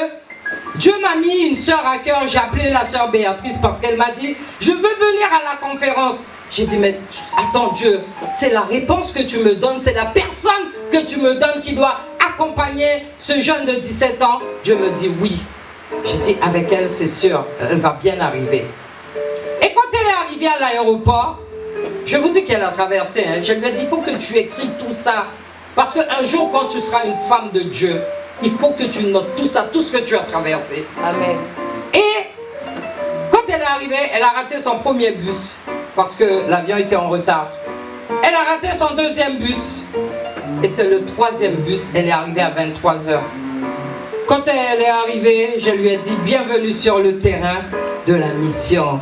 Dieu m'a mis une sœur à cœur. J'ai appelé la sœur Béatrice parce qu'elle m'a dit, je veux venir à la conférence. J'ai dit, mais attends Dieu, c'est la réponse que tu me donnes, c'est la personne que tu me donnes qui doit accompagner ce jeune de 17 ans. Dieu me dit oui. J'ai dit, avec elle, c'est sûr, elle va bien arriver. Et quand elle est arrivée à l'aéroport, je vous dis qu'elle a traversé, hein, je lui ai dit, il faut que tu écris tout ça. Parce qu'un jour, quand tu seras une femme de Dieu, il faut que tu notes tout ça, tout ce que tu as traversé. Amen. Et quand elle est arrivée, elle a raté son premier bus. Parce que l'avion était en retard. Elle a raté son deuxième bus. Et c'est le troisième bus, elle est arrivée à 23 h. Quand elle est arrivée, je lui ai dit, bienvenue sur le terrain de la mission.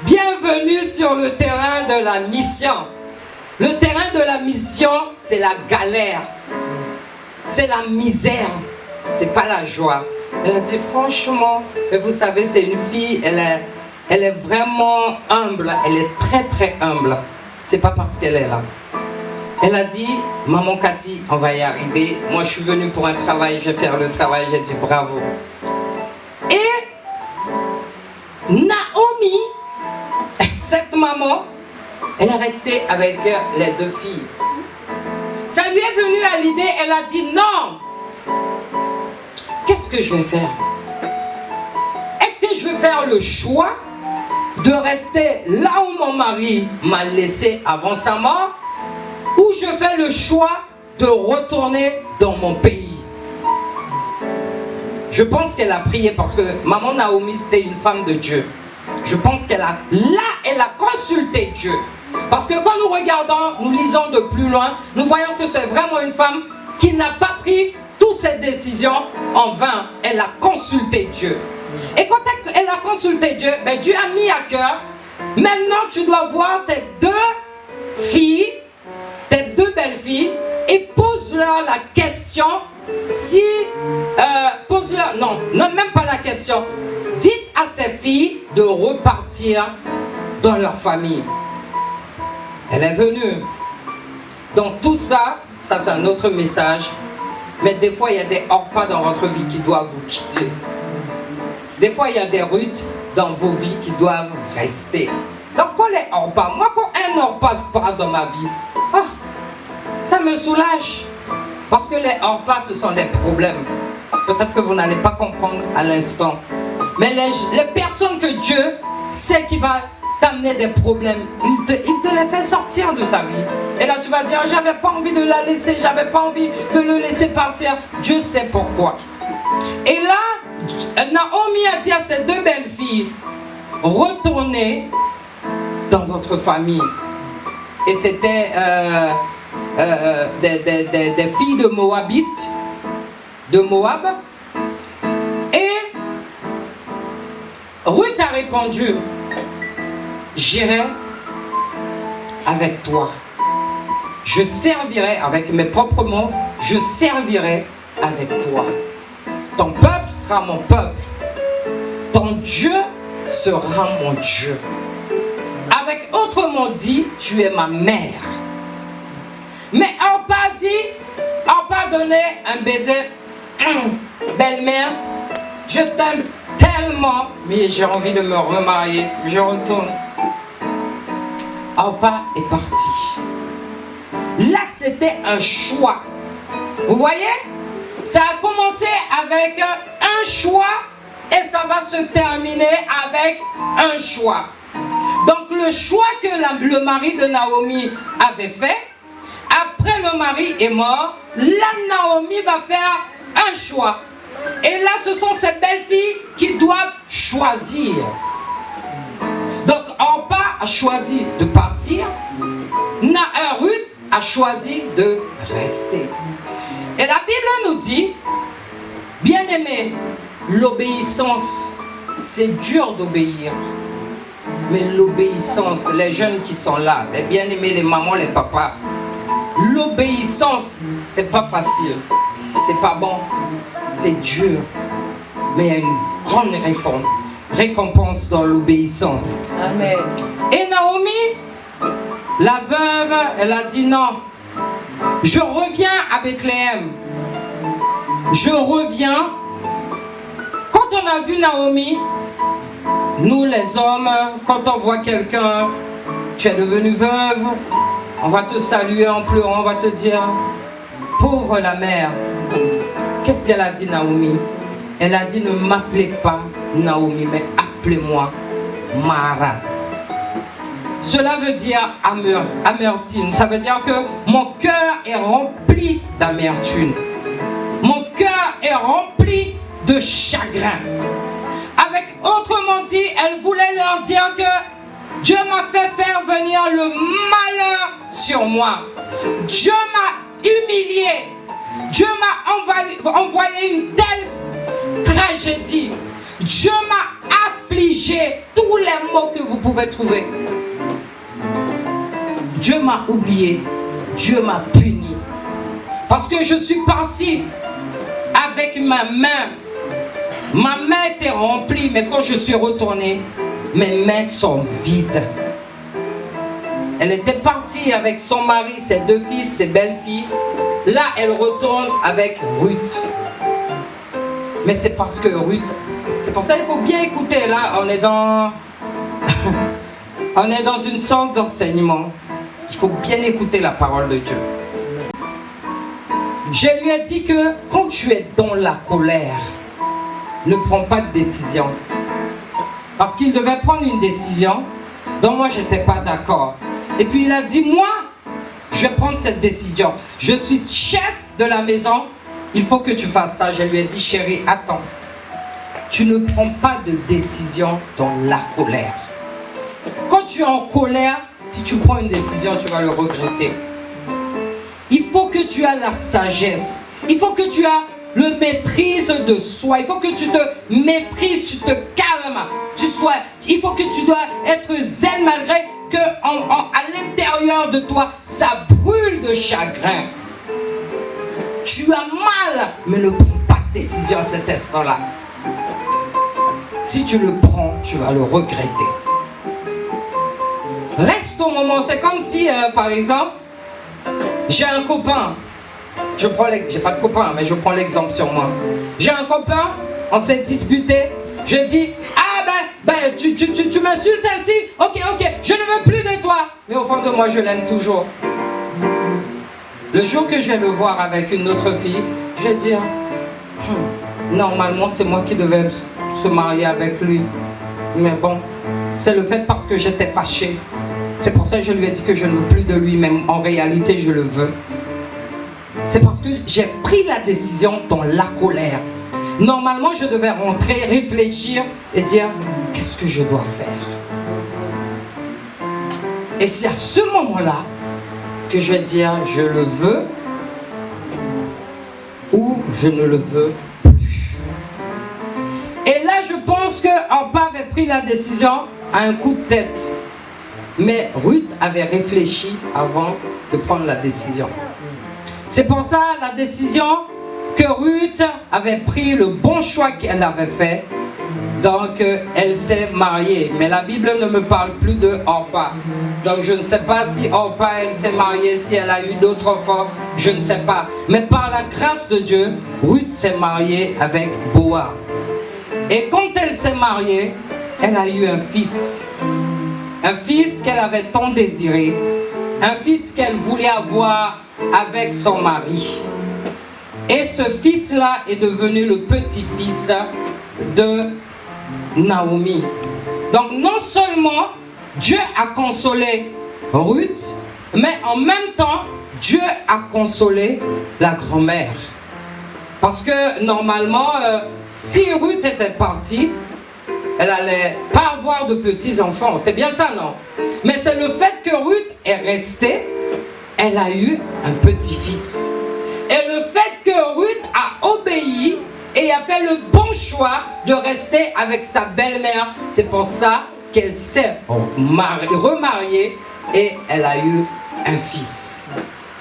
Bienvenue sur le terrain de la mission. Le terrain de la mission, c'est la galère. C'est la misère. C'est pas la joie. Elle a dit, franchement, mais vous savez, c'est une fille, elle est vraiment humble. Elle est très très humble. C'est pas parce qu'elle est là. Elle a dit, maman Cathy, on va y arriver. Moi, je suis venue pour un travail, je vais faire le travail. J'ai dit bravo. Et Naomi, cette maman, elle est restée avec les 2 filles. Ça lui est venu à l'idée, elle a dit non. Qu'est-ce que je vais faire? Est-ce que je vais faire le choix de rester là où mon mari m'a laissé avant sa mort, ou je fais le choix de retourner dans mon pays? Je pense qu'elle a prié parce que maman Naomi, c'était une femme de Dieu. Je pense qu'elle a, là, elle a consulté Dieu. Parce que quand nous regardons, nous lisons de plus loin, nous voyons que c'est vraiment une femme qui n'a pas pris toutes ses décisions en vain. Elle a consulté Dieu. Et quand elle a consulté Dieu, ben Dieu a mis à cœur, maintenant tu dois voir tes 2 filles, tes 2 belles-filles, et pose-leur la question, si, pose-leur, non, même pas la question, dites à ces filles de repartir dans leur famille. Elle est venue. Dans tout ça, ça c'est un autre message, mais des fois il y a des hors-pas dans votre vie qui doivent vous quitter. Des fois il y a des Ruth dans vos vies qui doivent rester. Donc quand les hors-pas, moi quand un hors-pas part dans ma vie, oh, ça me soulage. Parce que les hors-pas ce sont des problèmes. Peut-être que vous n'allez pas comprendre à l'instant. Mais les personnes que Dieu sait qui va t'amener des problèmes, il te les fait sortir de ta vie. Et là tu vas dire, j'avais pas envie de la laisser, j'avais pas envie de le laisser partir. Dieu sait pourquoi. Et là, Naomi a dit à ses 2 belles filles, retournez dans votre famille. Et c'était des filles de Moabites, de Moab. Et Ruth a répondu, j'irai avec toi. Je servirai, avec mes propres mots, je servirai avec toi. Ton peuple sera mon peuple. Ton Dieu sera mon Dieu. Avec autrement dit, tu es ma mère. Mais Orpa dit, Orpa a donné un baiser. Belle-mère, je t'aime tellement, mais j'ai envie de me remarier. Je retourne. Orpa est parti. Là, c'était un choix. Vous voyez? Ça a commencé avec un choix et ça va se terminer avec un choix. Donc le choix que le mari de Naomi avait fait, après le mari est mort, la Naomi va faire un choix. Et là, ce sont ces belles filles qui doivent choisir. Donc Orpa a choisi de partir, Ruth a choisi de rester. Et la Bible nous dit, bien-aimés, l'obéissance, c'est dur d'obéir. Mais l'obéissance, les jeunes qui sont là, les bien-aimés, les mamans, les papas, l'obéissance, c'est pas facile, c'est pas bon, c'est dur. Mais il y a une grande récompense dans l'obéissance. Amen. Et Naomi, la veuve, elle a dit non, je reviens à Bethléem. Je reviens. Quand on a vu Naomi, nous les hommes, quand on voit quelqu'un, tu es devenue veuve, on va te saluer en pleurant, on va te dire, pauvre la mère. Qu'est-ce qu'elle a dit Naomi? Elle a dit, ne m'appelez pas Naomi, mais appelez-moi Mara. Cela veut dire amertume. Ça veut dire que mon cœur est rempli d'amertume. Mon cœur est rempli de chagrin. Avec autrement dit, elle voulait leur dire que Dieu m'a fait faire venir le malheur sur moi. Dieu m'a humilié. Dieu m'a envoyé une telle tragédie. Dieu m'a affligé. Tous les mots que vous pouvez trouver. Dieu m'a oublié. Dieu m'a puni. Parce que je suis partie avec ma main. Ma main était remplie, mais quand je suis retournée, mes mains sont vides. Elle était partie avec son mari, ses deux fils, ses belles-filles. Là, elle retourne avec Ruth. Mais c'est parce que Ruth... C'est pour ça qu'il faut bien écouter. Là, on est dans... on est dans une sorte d'enseignement. Il faut bien écouter la parole de Dieu. Je lui ai dit que quand tu es dans la colère, ne prends pas de décision. Parce qu'il devait prendre une décision dont moi je n'étais pas d'accord. Et puis il a dit, moi, je vais prendre cette décision. Je suis chef de la maison, il faut que tu fasses ça. Je lui ai dit, chérie, attends. Tu ne prends pas de décision dans la colère. Quand tu es en colère, si tu prends une décision, tu vas le regretter. Il faut que tu aies la sagesse. Il faut que tu aies le maîtrise de soi. Il faut que tu te maîtrises, tu te calmes. Il faut que tu dois être zen malgré que à l'intérieur de toi, ça brûle de chagrin. Tu as mal, mais ne prends pas de décision à cet instant-là. Si tu le prends, tu vas le regretter. Reste au moment. C'est comme si, par exemple, j'ai un copain. J'ai pas de copain, mais je prends l'exemple sur moi. J'ai un copain, on s'est disputé. Je dis, ah tu m'insultes ainsi. Ok, je ne veux plus de toi. Mais au fond de moi, je l'aime toujours. Le jour que je vais le voir avec une autre fille, je vais dire, normalement, c'est moi qui devais se marier avec lui. Mais bon, c'est le fait parce que j'étais fâchée. C'est pour ça que je lui ai dit que je ne veux plus de lui, même en réalité, je le veux. C'est parce que j'ai pris la décision dans la colère. Normalement, je devais rentrer, réfléchir et dire, qu'est-ce que je dois faire? Et c'est à ce moment-là que je vais dire, je le veux ou je ne le veux plus. Et là, je pense que Orpa avait pris la décision à un coup de tête. Mais Ruth avait réfléchi avant de prendre la décision. C'est pour ça la décision que Ruth avait pris, le bon choix qu'elle avait fait. Donc elle s'est mariée. Mais la Bible ne me parle plus de Orpa. Donc je ne sais pas si Orpa elle s'est mariée, si elle a eu d'autres enfants, je ne sais pas. Mais par la grâce de Dieu, Ruth s'est mariée avec Boaz. Et quand elle s'est mariée, elle a eu un fils. Un fils qu'elle avait tant désiré. Un fils qu'elle voulait avoir avec son mari. Et ce fils-là est devenu le petit-fils de Naomi. Donc non seulement Dieu a consolé Ruth, mais en même temps, Dieu a consolé la grand-mère. Parce que normalement, si Ruth était partie, elle n'allait pas avoir de petits-enfants. C'est bien ça, non? Mais c'est le fait que Ruth est restée, elle a eu un petit-fils. Et le fait que Ruth a obéi et a fait le bon choix de rester avec sa belle-mère, c'est pour ça qu'elle s'est remariée et elle a eu un fils.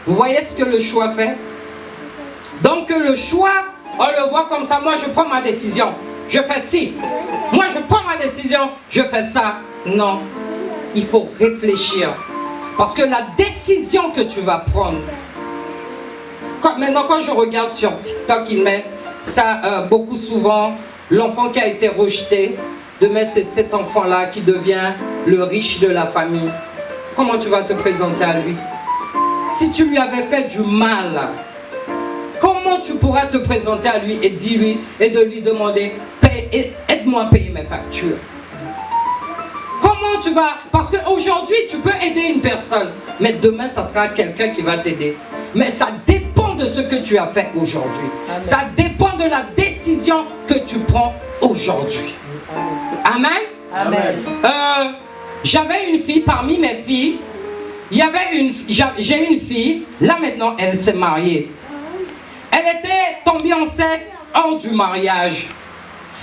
Vous voyez ce que le choix fait? Donc le choix, on le voit comme ça. Moi, je prends ma décision. Je fais ci. Moi, je prends ma décision. Je fais ça. Non. Il faut réfléchir. Parce que la décision que tu vas prendre... Maintenant, quand je regarde sur TikTok, il met ça beaucoup souvent. L'enfant qui a été rejeté. Demain, c'est cet enfant-là qui devient le riche de la famille. Comment tu vas te présenter à lui? Si tu lui avais fait du mal, comment tu pourras te présenter à lui et de lui demander aide-moi à payer mes factures? Comment tu vas? Parce qu'aujourd'hui, tu peux aider une personne, mais demain, ça sera quelqu'un qui va t'aider. Mais ça dépend de ce que tu as fait aujourd'hui. Ça dépend de la décision que tu prends aujourd'hui. Amen. Amen. J'avais une fille parmi mes filles. J'ai une fille. Là maintenant, elle s'est mariée. Elle était tombée enceinte hors du mariage.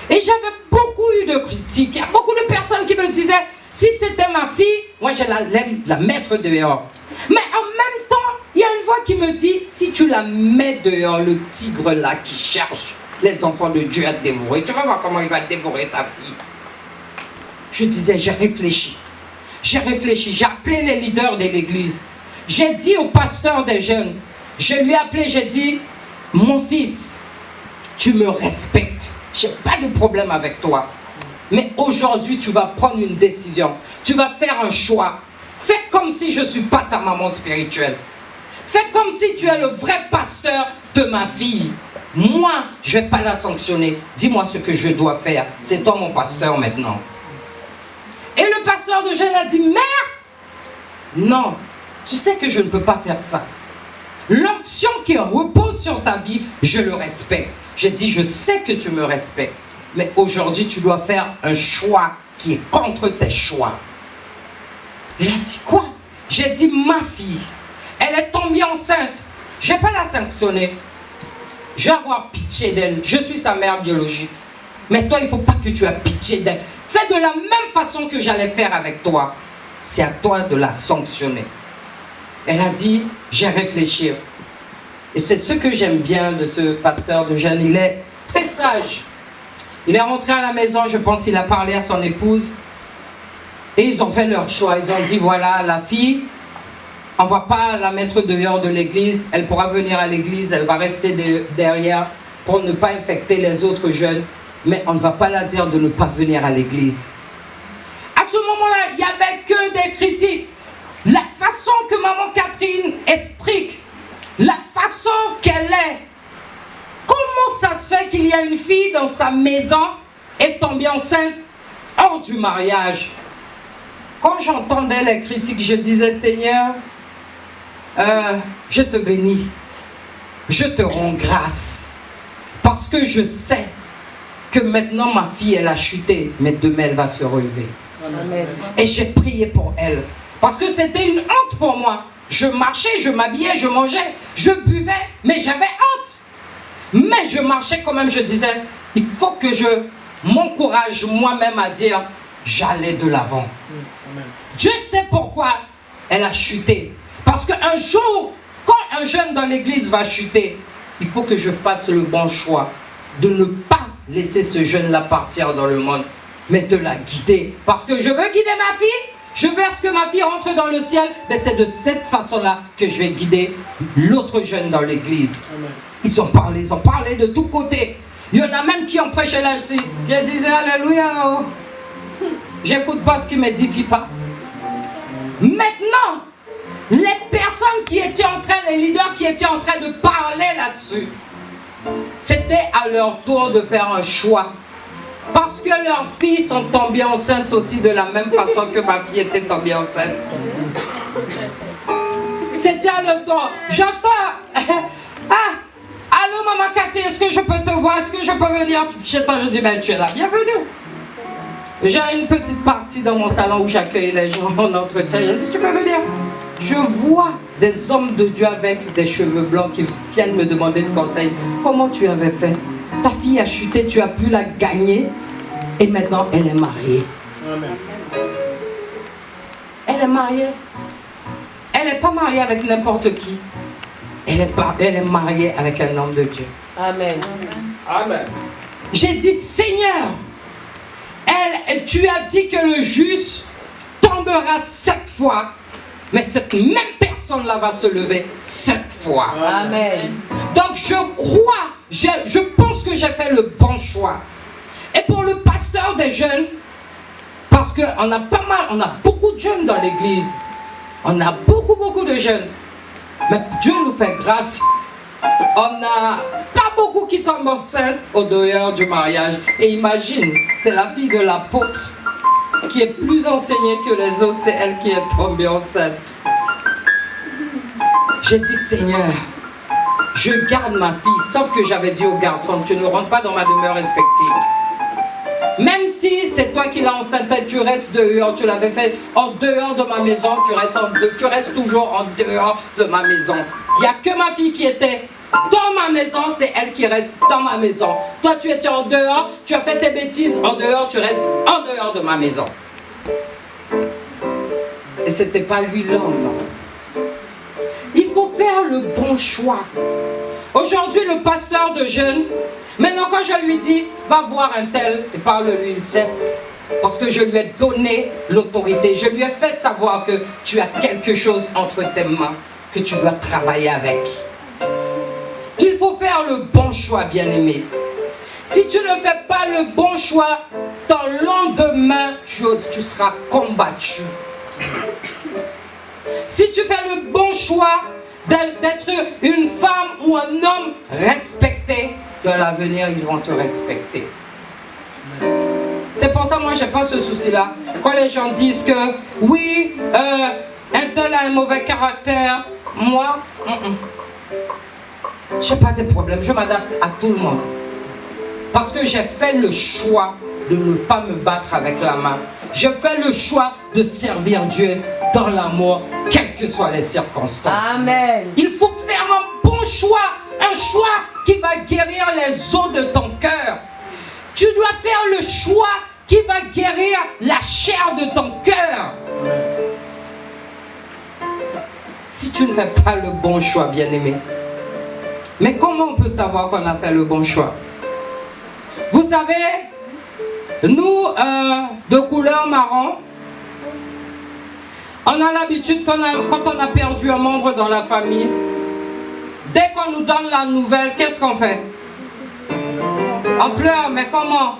Et j'avais beaucoup eu de critiques. Il y a beaucoup de personnes qui me disaient, si c'était ma fille, moi je la mettre dehors. Mais en même temps, il y a une voix qui me dit, si tu la mets dehors, le tigre là qui cherche les enfants de Dieu à dévorer, tu vas voir comment il va dévorer ta fille. Je disais, j'ai réfléchi. J'ai appelé les leaders de l'église. J'ai dit au pasteur des jeunes, je lui ai appelé, j'ai dit, mon fils, tu me respectes. Je n'ai pas de problème avec toi. Mais aujourd'hui, tu vas prendre une décision. Tu vas faire un choix. Fais comme si je ne suis pas ta maman spirituelle. Fais comme si tu es le vrai pasteur de ma fille. Moi, je ne vais pas la sanctionner. Dis-moi ce que je dois faire. C'est toi mon pasteur maintenant. Et le pasteur de jeune a dit, mère, non, tu sais que je ne peux pas faire ça. L'onction qui repose sur ta vie, je le respecte. J'ai dit, je sais que tu me respectes. Mais aujourd'hui, tu dois faire un choix qui est contre tes choix. Il a dit, quoi? J'ai dit, ma fille, elle est tombée enceinte. Je ne vais pas la sanctionner. Je vais avoir pitié d'elle. Je suis sa mère biologique. Mais toi, il ne faut pas que tu aies pitié d'elle. Fais de la même façon que j'allais faire avec toi. C'est à toi de la sanctionner. Elle a dit, j'ai réfléchi. Et c'est ce que j'aime bien de ce pasteur de jeunes. Il est très sage. Il est rentré à la maison, je pense qu'il a parlé à son épouse. Et ils ont fait leur choix. Ils ont dit, voilà, la fille, on ne va pas la mettre dehors de l'église. Elle pourra venir à l'église, elle va rester derrière pour ne pas infecter les autres jeunes. Mais on ne va pas la dire de ne pas venir à l'église. À ce moment-là, il n'y avait que des critiques. La façon que maman Catherine est stricte, la façon qu'elle est. Comment ça se fait qu'il y a une fille dans sa maison et tombée enceinte hors du mariage? Quand j'entendais les critiques, je disais, Seigneur, je te bénis, je te rends grâce, parce que je sais que maintenant ma fille, elle a chuté, mais demain elle va se relever. Amen. Et j'ai prié pour elle, parce que c'était une honte pour moi. Je marchais, je m'habillais, je mangeais, je buvais, mais j'avais honte. Mais je marchais quand même, je disais, il faut que je m'encourage moi-même à dire, j'allais de l'avant. Dieu sait pourquoi elle a chuté. Parce qu'un jour, quand un jeune dans l'église va chuter, il faut que je fasse le bon choix de ne pas laisser ce jeune-là partir dans le monde, mais de la guider. Parce que je veux guider ma fille, je veux à ce que ma fille rentre dans le ciel, mais c'est de cette façon-là que je vais guider l'autre jeune dans l'église. Ils ont parlé de tous côtés. Il y en a même qui ont prêché là-dessus. Je disais, alléluia, oh. J'écoute pas ce qui ne m'édifie pas. Maintenant, les personnes qui étaient en train, les leaders qui étaient en train de parler là-dessus, c'était à leur tour de faire un choix. Parce que leurs filles sont tombées enceintes aussi de la même façon que ma fille était tombée enceinte. C'était à le temps. J'entends. Allô maman Cathy, est-ce que je peux te voir? Est-ce que je peux venir chez toi? Je dis, ben tu es la bienvenue. J'ai une petite partie dans mon salon où j'accueille les gens en entretien. Je dis, tu peux venir? Je vois des hommes de Dieu avec des cheveux blancs qui viennent me demander de conseil. Comment tu avais fait? Ta fille a chuté, tu as pu la gagner et maintenant elle est mariée. Amen. Elle est mariée. Elle n'est pas mariée avec n'importe qui. Elle est mariée avec un homme de Dieu. Amen. Amen. J'ai dit, Seigneur, tu as dit que le juste tombera 7 fois, mais cette même personne-là va se lever 7 fois. Amen. Donc je crois, je pense que j'ai fait le bon choix. Et pour le pasteur des jeunes, parce qu'on a on a beaucoup de jeunes dans l'église. On a beaucoup de jeunes. Mais Dieu nous fait grâce. On n'a pas beaucoup qui tombent enceintes au dehors du mariage. Et imagine, c'est la fille de l'apôtre qui est plus enseignée que les autres. C'est elle qui est tombée enceinte. J'ai dit, Seigneur, je garde ma fille. Sauf que j'avais dit au garçon, tu ne rentres pas dans ma demeure respective. Même si c'est toi qui l'as enceinte, tu restes dehors, tu l'avais fait en dehors de ma maison, tu restes toujours en dehors de ma maison. Il n'y a que ma fille qui était dans ma maison, c'est elle qui reste dans ma maison. Toi, tu étais en dehors, tu as fait tes bêtises en dehors, tu restes en dehors de ma maison. Et ce n'était pas lui l'homme. Il faut faire le bon choix. Aujourd'hui, le pasteur de jeunes, maintenant quand je lui dis, va voir un tel et parle-lui, il sait. Parce que je lui ai donné l'autorité. Je lui ai fait savoir que tu as quelque chose entre tes mains, que tu dois travailler avec. Il faut faire le bon choix, bien-aimé. Si tu ne fais pas le bon choix, ton lendemain, tu seras combattu. Si tu fais le bon choix d'être une femme ou un homme respecté, de l'avenir, ils vont te respecter. C'est pour ça, moi, je n'ai pas ce souci-là. Quand les gens disent que, oui, un tel a un mauvais caractère, moi, je n'ai pas de problème. Je m'adapte à tout le monde. Parce que j'ai fait le choix de ne pas me battre avec la main. J'ai fait le choix de servir Dieu dans l'amour, quelles que soient les circonstances. Amen. Il faut faire un bon choix, un choix qui va guérir les os de ton cœur. Tu dois faire le choix qui va guérir la chair de ton cœur. Si tu ne fais pas le bon choix, bien-aimé. Mais comment on peut savoir qu'on a fait le bon choix? Vous savez, nous, de couleur marron, on a l'habitude, quand on a perdu un membre dans la famille, dès qu'on nous donne la nouvelle, qu'est-ce qu'on fait? On pleure, mais comment?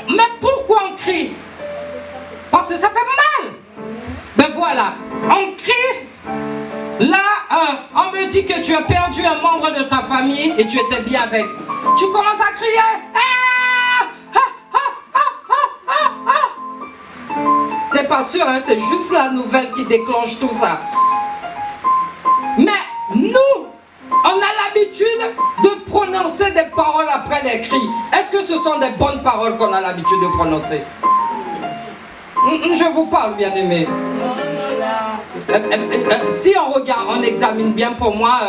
Mais pourquoi on crie? Parce que ça fait mal. Ben voilà, on crie. Là, on me dit que tu as perdu un membre de ta famille et tu étais bien avec. Tu commences à crier. T'es pas sûr, hein? C'est juste la nouvelle qui déclenche tout ça. Mais nous, on a l'habitude de prononcer des paroles après des cris. Est-ce que ce sont des bonnes paroles qu'on a l'habitude de prononcer? Je vous parle, bien-aimé. Si on regarde, on examine bien, pour moi,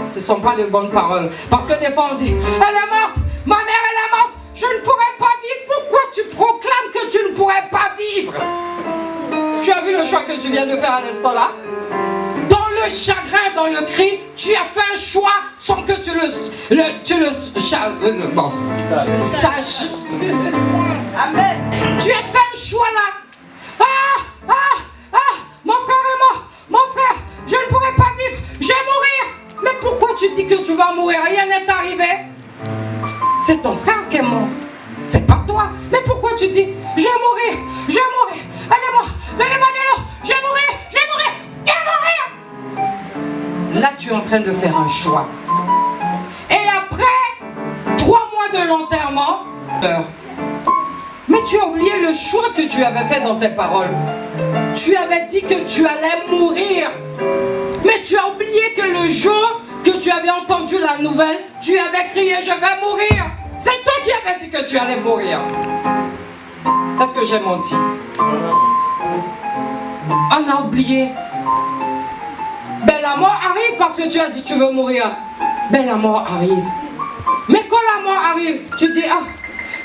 ce ne sont pas de bonnes paroles. Parce que des fois on dit, elle est morte, ma mère elle est morte, je ne pourrais pas vivre. Pourquoi tu proclames que tu ne pourrais pas vivre? Tu as vu le choix que tu viens de faire à l'instant là? Dans le chagrin, dans le cri, tu as fait un choix sans que tu le saches. Amen. Tu as fait un choix là. Mon frère est mort. Mon frère, je ne pourrai pas vivre. Je vais mourir. Mais pourquoi tu dis que tu vas mourir? Rien n'est arrivé. C'est ton frère qui est mort. C'est pas toi. Mais pourquoi tu dis, je vais mourir. Je vais mourir. Allez-moi. Donnez-moi de l'eau. Je vais mourir. Je vais mourir. Je vais mourir. Là, tu es en train de faire un choix. Et après 3 mois de l'enterrement, Mais tu as oublié le choix que tu avais fait dans tes paroles. Tu avais dit que tu allais mourir. Mais tu as oublié que le jour que tu avais entendu la nouvelle, tu avais crié « Je vais mourir ». C'est toi qui avais dit que tu allais mourir. Est-ce que j'ai menti? On a oublié. Ben la mort arrive parce que tu as dit tu veux mourir. Ben la mort arrive. Mais quand la mort arrive, tu dis, ah,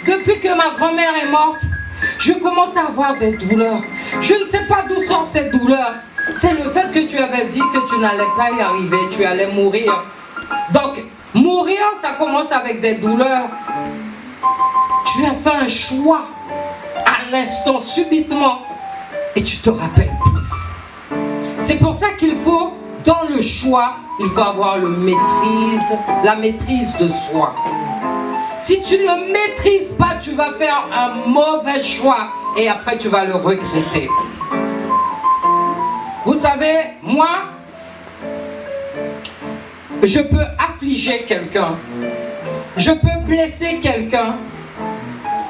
depuis que ma grand-mère est morte, je commence à avoir des douleurs. Je ne sais pas d'où sortent ces douleurs. C'est le fait que tu avais dit que tu n'allais pas y arriver, tu allais mourir. Donc, mourir, ça commence avec des douleurs. Tu as fait un choix à l'instant, subitement, et tu te rappelles plus. C'est pour ça qu'il faut, dans le choix, il faut avoir la maîtrise de soi. Si tu ne maîtrises pas, tu vas faire un mauvais choix et après tu vas le regretter. Vous savez, moi, je peux affliger quelqu'un, je peux blesser quelqu'un,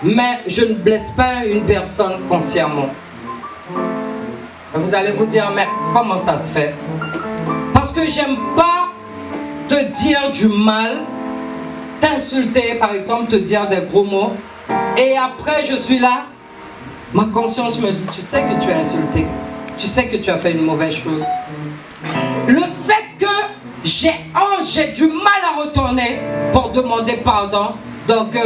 mais je ne blesse pas une personne consciemment. Vous allez vous dire, mais comment ça se fait? Parce que j'aime pas te dire du mal, t'insulter par exemple, te dire des gros mots, et après je suis là, ma conscience me dit, tu sais que tu as insulté, tu sais que tu as fait une mauvaise chose. Le fait que j'ai du mal à retourner pour demander pardon, donc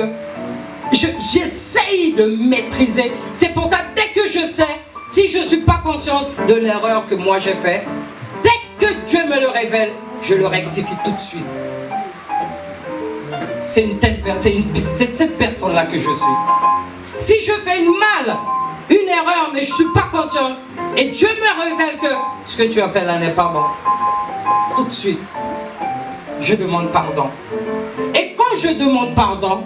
j'essaye de maîtriser. C'est pour ça, dès que je sais, si je ne suis pas consciente de l'erreur que moi j'ai faite, dès que Dieu me le révèle, je le rectifie tout de suite. C'est cette personne-là que je suis. Si je fais une erreur, mais je ne suis pas consciente, et Dieu me révèle que ce que tu as fait là n'est pas bon, tout de suite, je demande pardon. Et quand je demande pardon,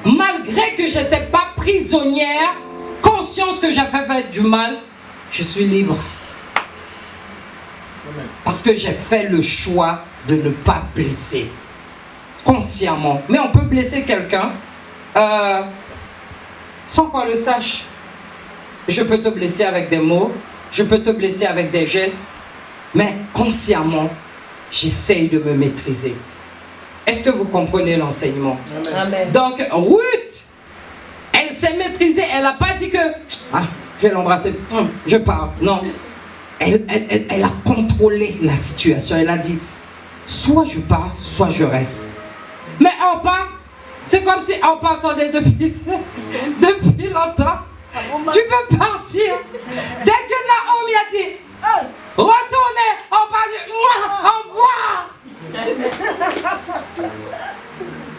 malgré que je n'étais pas prisonnière, conscience que j'avais fait du mal, je suis libre. Parce que j'ai fait le choix de ne pas blesser. Consciemment. Mais on peut blesser quelqu'un sans qu'on le sache. Je peux te blesser avec des mots, je peux te blesser avec des gestes, mais consciemment, j'essaye de me maîtriser. Est-ce que vous comprenez l'enseignement? Amen. Donc, Ruth, elle s'est maîtrisée, elle n'a pas dit que je vais l'embrasser, je pars. Non. Elle a contrôlé la situation. Elle a dit, soit je pars, soit je reste. Mais on part, c'est comme si on partait depuis longtemps. Tu peux partir. Dès que Naomi a dit, retournez, on part, au revoir.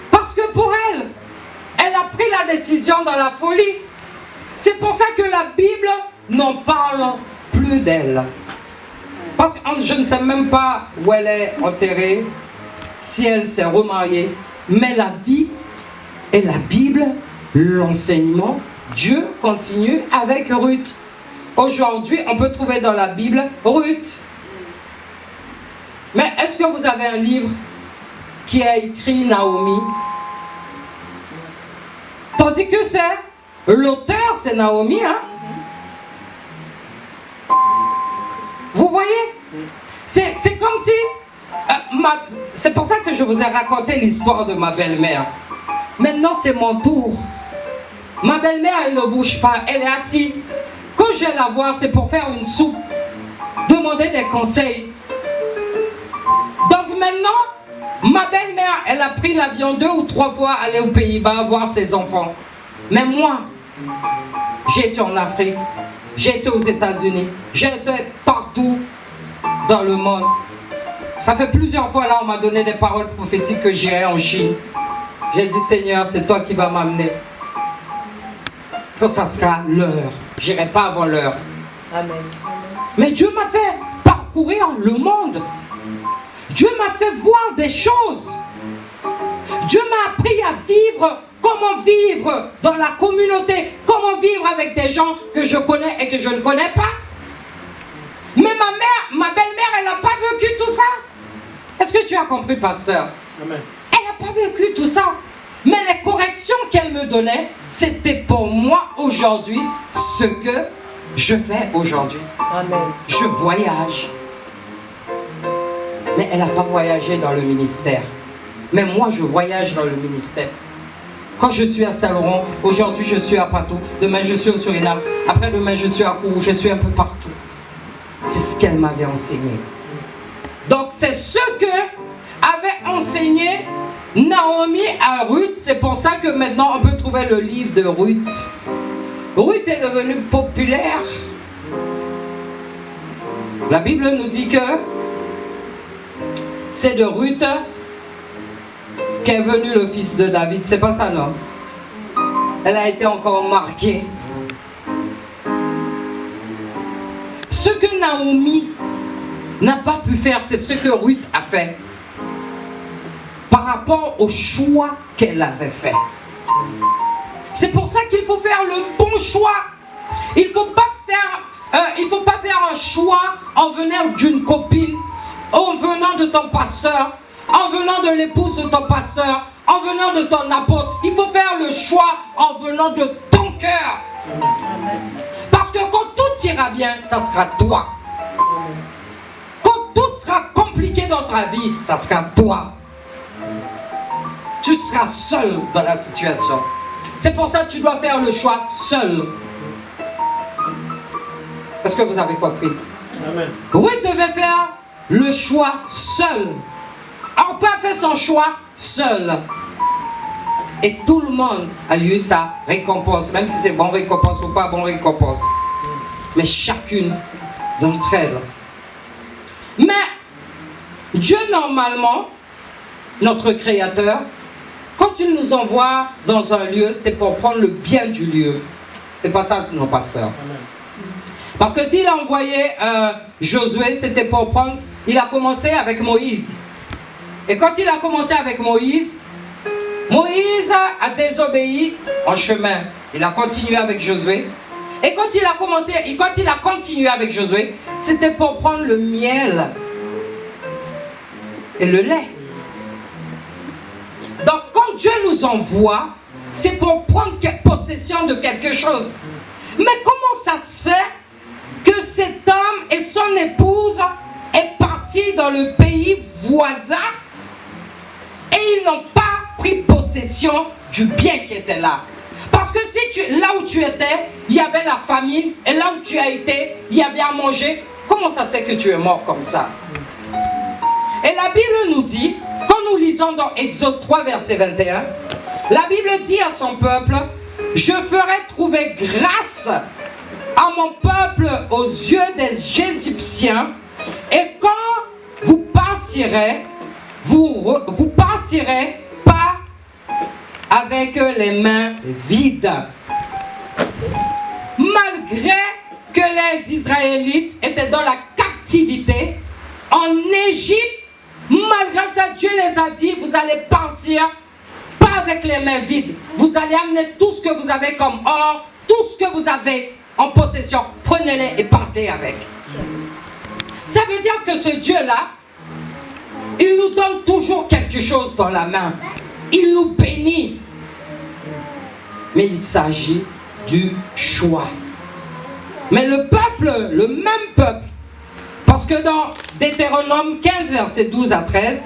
Parce que pour elle, elle a pris la décision dans la folie. C'est pour ça que la Bible n'en parle plus d'elle. Parce que je ne sais même pas où elle est enterrée, si elle s'est remariée. Mais la vie et la Bible, l'enseignement, Dieu continue avec Ruth. Aujourd'hui, on peut trouver dans la Bible Ruth. Mais est-ce que vous avez un livre qui a écrit Naomi? Tandis que c'est l'auteur, c'est Naomi, hein? Vous voyez? C'est comme si... c'est pour ça que je vous ai raconté l'histoire de ma belle-mère. Maintenant, c'est mon tour. Ma belle-mère, elle ne bouge pas, elle est assise. Quand je vais la voir, c'est pour faire une soupe, demander des conseils. Donc maintenant, ma belle-mère, elle a pris l'avion 2 ou 3 fois aller aux Pays-Bas voir ses enfants. Mais moi, j'ai été en Afrique, j'ai été aux États-Unis, j'ai été partout dans le monde. Ça fait plusieurs fois là, on m'a donné des paroles prophétiques que j'irai en Chine. J'ai dit, Seigneur, c'est toi qui vas m'amener. Quand ça sera l'heure, j'irai pas avant l'heure. Amen. Mais Dieu m'a fait parcourir le monde. Dieu m'a fait voir des choses. Dieu m'a appris à vivre, comment vivre dans la communauté, comment vivre avec des gens que je connais et que je ne connais pas. Mais ma belle-mère, elle n'a pas vécu tout ça. Est-ce que tu as compris, pasteur? Amen. Elle n'a pas vécu tout ça. Mais les corrections direction qu'elle me donnait, c'était pour moi aujourd'hui ce que je fais aujourd'hui. Amen. Je voyage. Mais elle n'a pas voyagé dans le ministère. Mais moi, je voyage dans le ministère. Quand je suis à Saint-Laurent, aujourd'hui je suis à Patou, demain je suis au Suriname, après-demain je suis à Kourou, je suis un peu partout. C'est ce qu'elle m'avait enseigné. Donc c'est ce que avait enseigné Naomi à Ruth. C'est pour ça que maintenant on peut trouver le livre de Ruth. Ruth est devenue populaire. La Bible nous dit que c'est de Ruth qu'est venu le fils de David. C'est pas ça, non? Elle a été encore marquée. Ce que Naomi n'a pas pu faire, c'est ce que Ruth a fait. Par rapport au choix qu'elle avait fait. C'est pour ça qu'il faut faire le bon choix. Il ne faut pas faire un choix en venant d'une copine, en venant de ton pasteur, en venant de l'épouse de ton pasteur, en venant de ton apôtre. Il faut faire le choix en venant de ton cœur. Parce que quand tout ira bien, ça sera toi. Quand tout sera compliqué dans ta vie, ça sera toi. Tu seras seul dans la situation. C'est pour ça que tu dois faire le choix seul. Est-ce que vous avez compris? Amen. Ruth devait faire le choix seul. Orpa a fait son choix seul. Et tout le monde a eu sa récompense, même si c'est bonne récompense ou pas bonne récompense. Mais chacune d'entre elles. Mais Dieu, normalement, notre Créateur, quand il nous envoie dans un lieu, c'est pour prendre le bien du lieu. C'est pas ça, nos pasteurs. Parce que s'il a envoyé Josué, c'était pour prendre... Il a commencé avec Moïse. Et quand il a commencé avec Moïse, Moïse a désobéi en chemin. Il a continué avec Josué. Et quand il a continué avec Josué, c'était pour prendre le miel et le lait. Donc quand Dieu nous envoie, c'est pour prendre possession de quelque chose. Mais comment ça se fait que cet homme et son épouse est parti dans le pays voisin et ils n'ont pas pris possession du bien qui était là? Parce que si là où tu étais, il y avait la famine, et là où tu as été, il y avait à manger. Comment ça se fait que tu es mort comme ça? Et la Bible nous dit, quand nous lisons dans Exode 3 verset 21, la Bible dit à son peuple: je ferai trouver grâce à mon peuple aux yeux des Égyptiens, et quand vous partirez, vous partirez pas avec les mains vides. Malgré que les Israélites étaient dans la captivité en Égypte, malgré ça, Dieu les a dit: vous allez partir pas avec les mains vides. Vous allez amener tout ce que vous avez comme or, tout ce que vous avez en possession. Prenez-les et partez avec. Ça veut dire que ce Dieu-là, il nous donne toujours quelque chose dans la main. Il nous bénit. Mais il s'agit du choix. Mais le peuple, le même peuple, parce que dans Deutéronome 15, verset 12 à 13,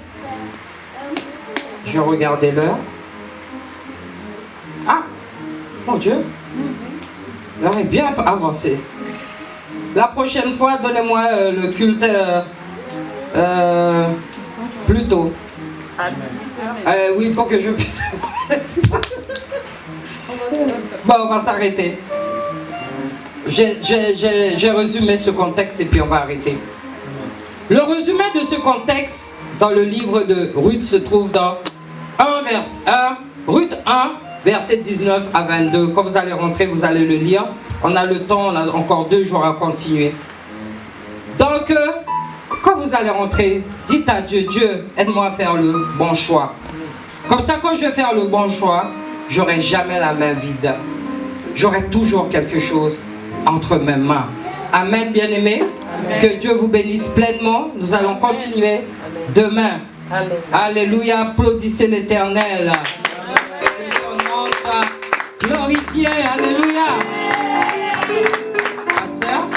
je vais regarder l'heure. Ah, mon Dieu, l'heure est bien avancée. La prochaine fois, donnez-moi le culte plus tôt. Oui, pour que je puisse avoir l'espace. Bon, on va s'arrêter. J'ai résumé ce contexte et puis on va arrêter. Le résumé de ce contexte dans le livre de Ruth se trouve dans Ruth 1, verset 19 à 22. Quand vous allez rentrer, vous allez le lire. On a le temps, on a encore 2 jours à continuer. Donc, quand vous allez rentrer, dites à Dieu: Dieu, aide-moi à faire le bon choix. Comme ça, quand je vais faire le bon choix, j'aurai jamais la main vide. J'aurai toujours quelque chose entre mes mains. Amen, bien-aimés. Que Dieu vous bénisse pleinement. Nous allons continuer demain. Amen. Alléluia. Applaudissez l'Éternel. Son nom magnifié. Alléluia. Pasteur.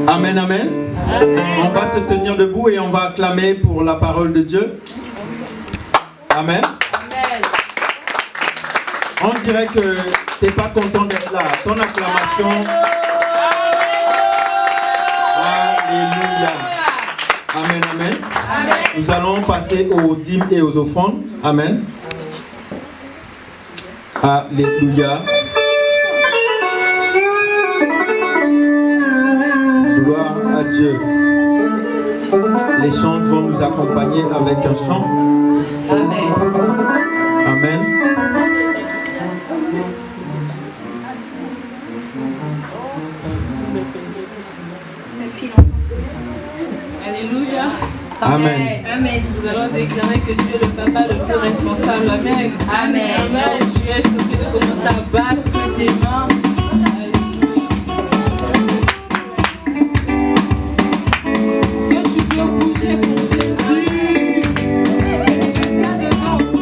Amen, amen. On va se tenir debout et on va acclamer pour la parole de Dieu. Amen. On dirait que tu n'es pas content d'être là. Ton acclamation. Alléluia. Amen, amen. Nous allons passer aux dîmes et aux offrandes. Amen. Alléluia. Gloire à Dieu. Les chants vont nous accompagner avec un chant. Amen. Amen. Alléluia. Amen. Amen. Nous allons déclarer que tu es le papa le plus responsable. Amen. Amen. Amen. Tu es celui qui commence à battre tes mains. Que tu peux bouger pour Jésus. Que tu fais pas de danse.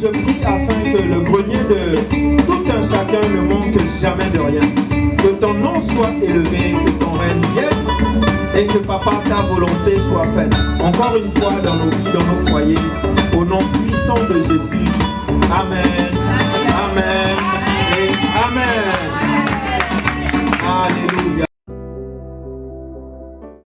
Je prie afin que le grenier de tout un chacun ne manque jamais de rien. Que ton nom soit élevé, que ton règne vienne et que papa, ta volonté soit faite. Encore une fois dans nos vies, dans nos foyers, au nom puissant de Jésus. Amen.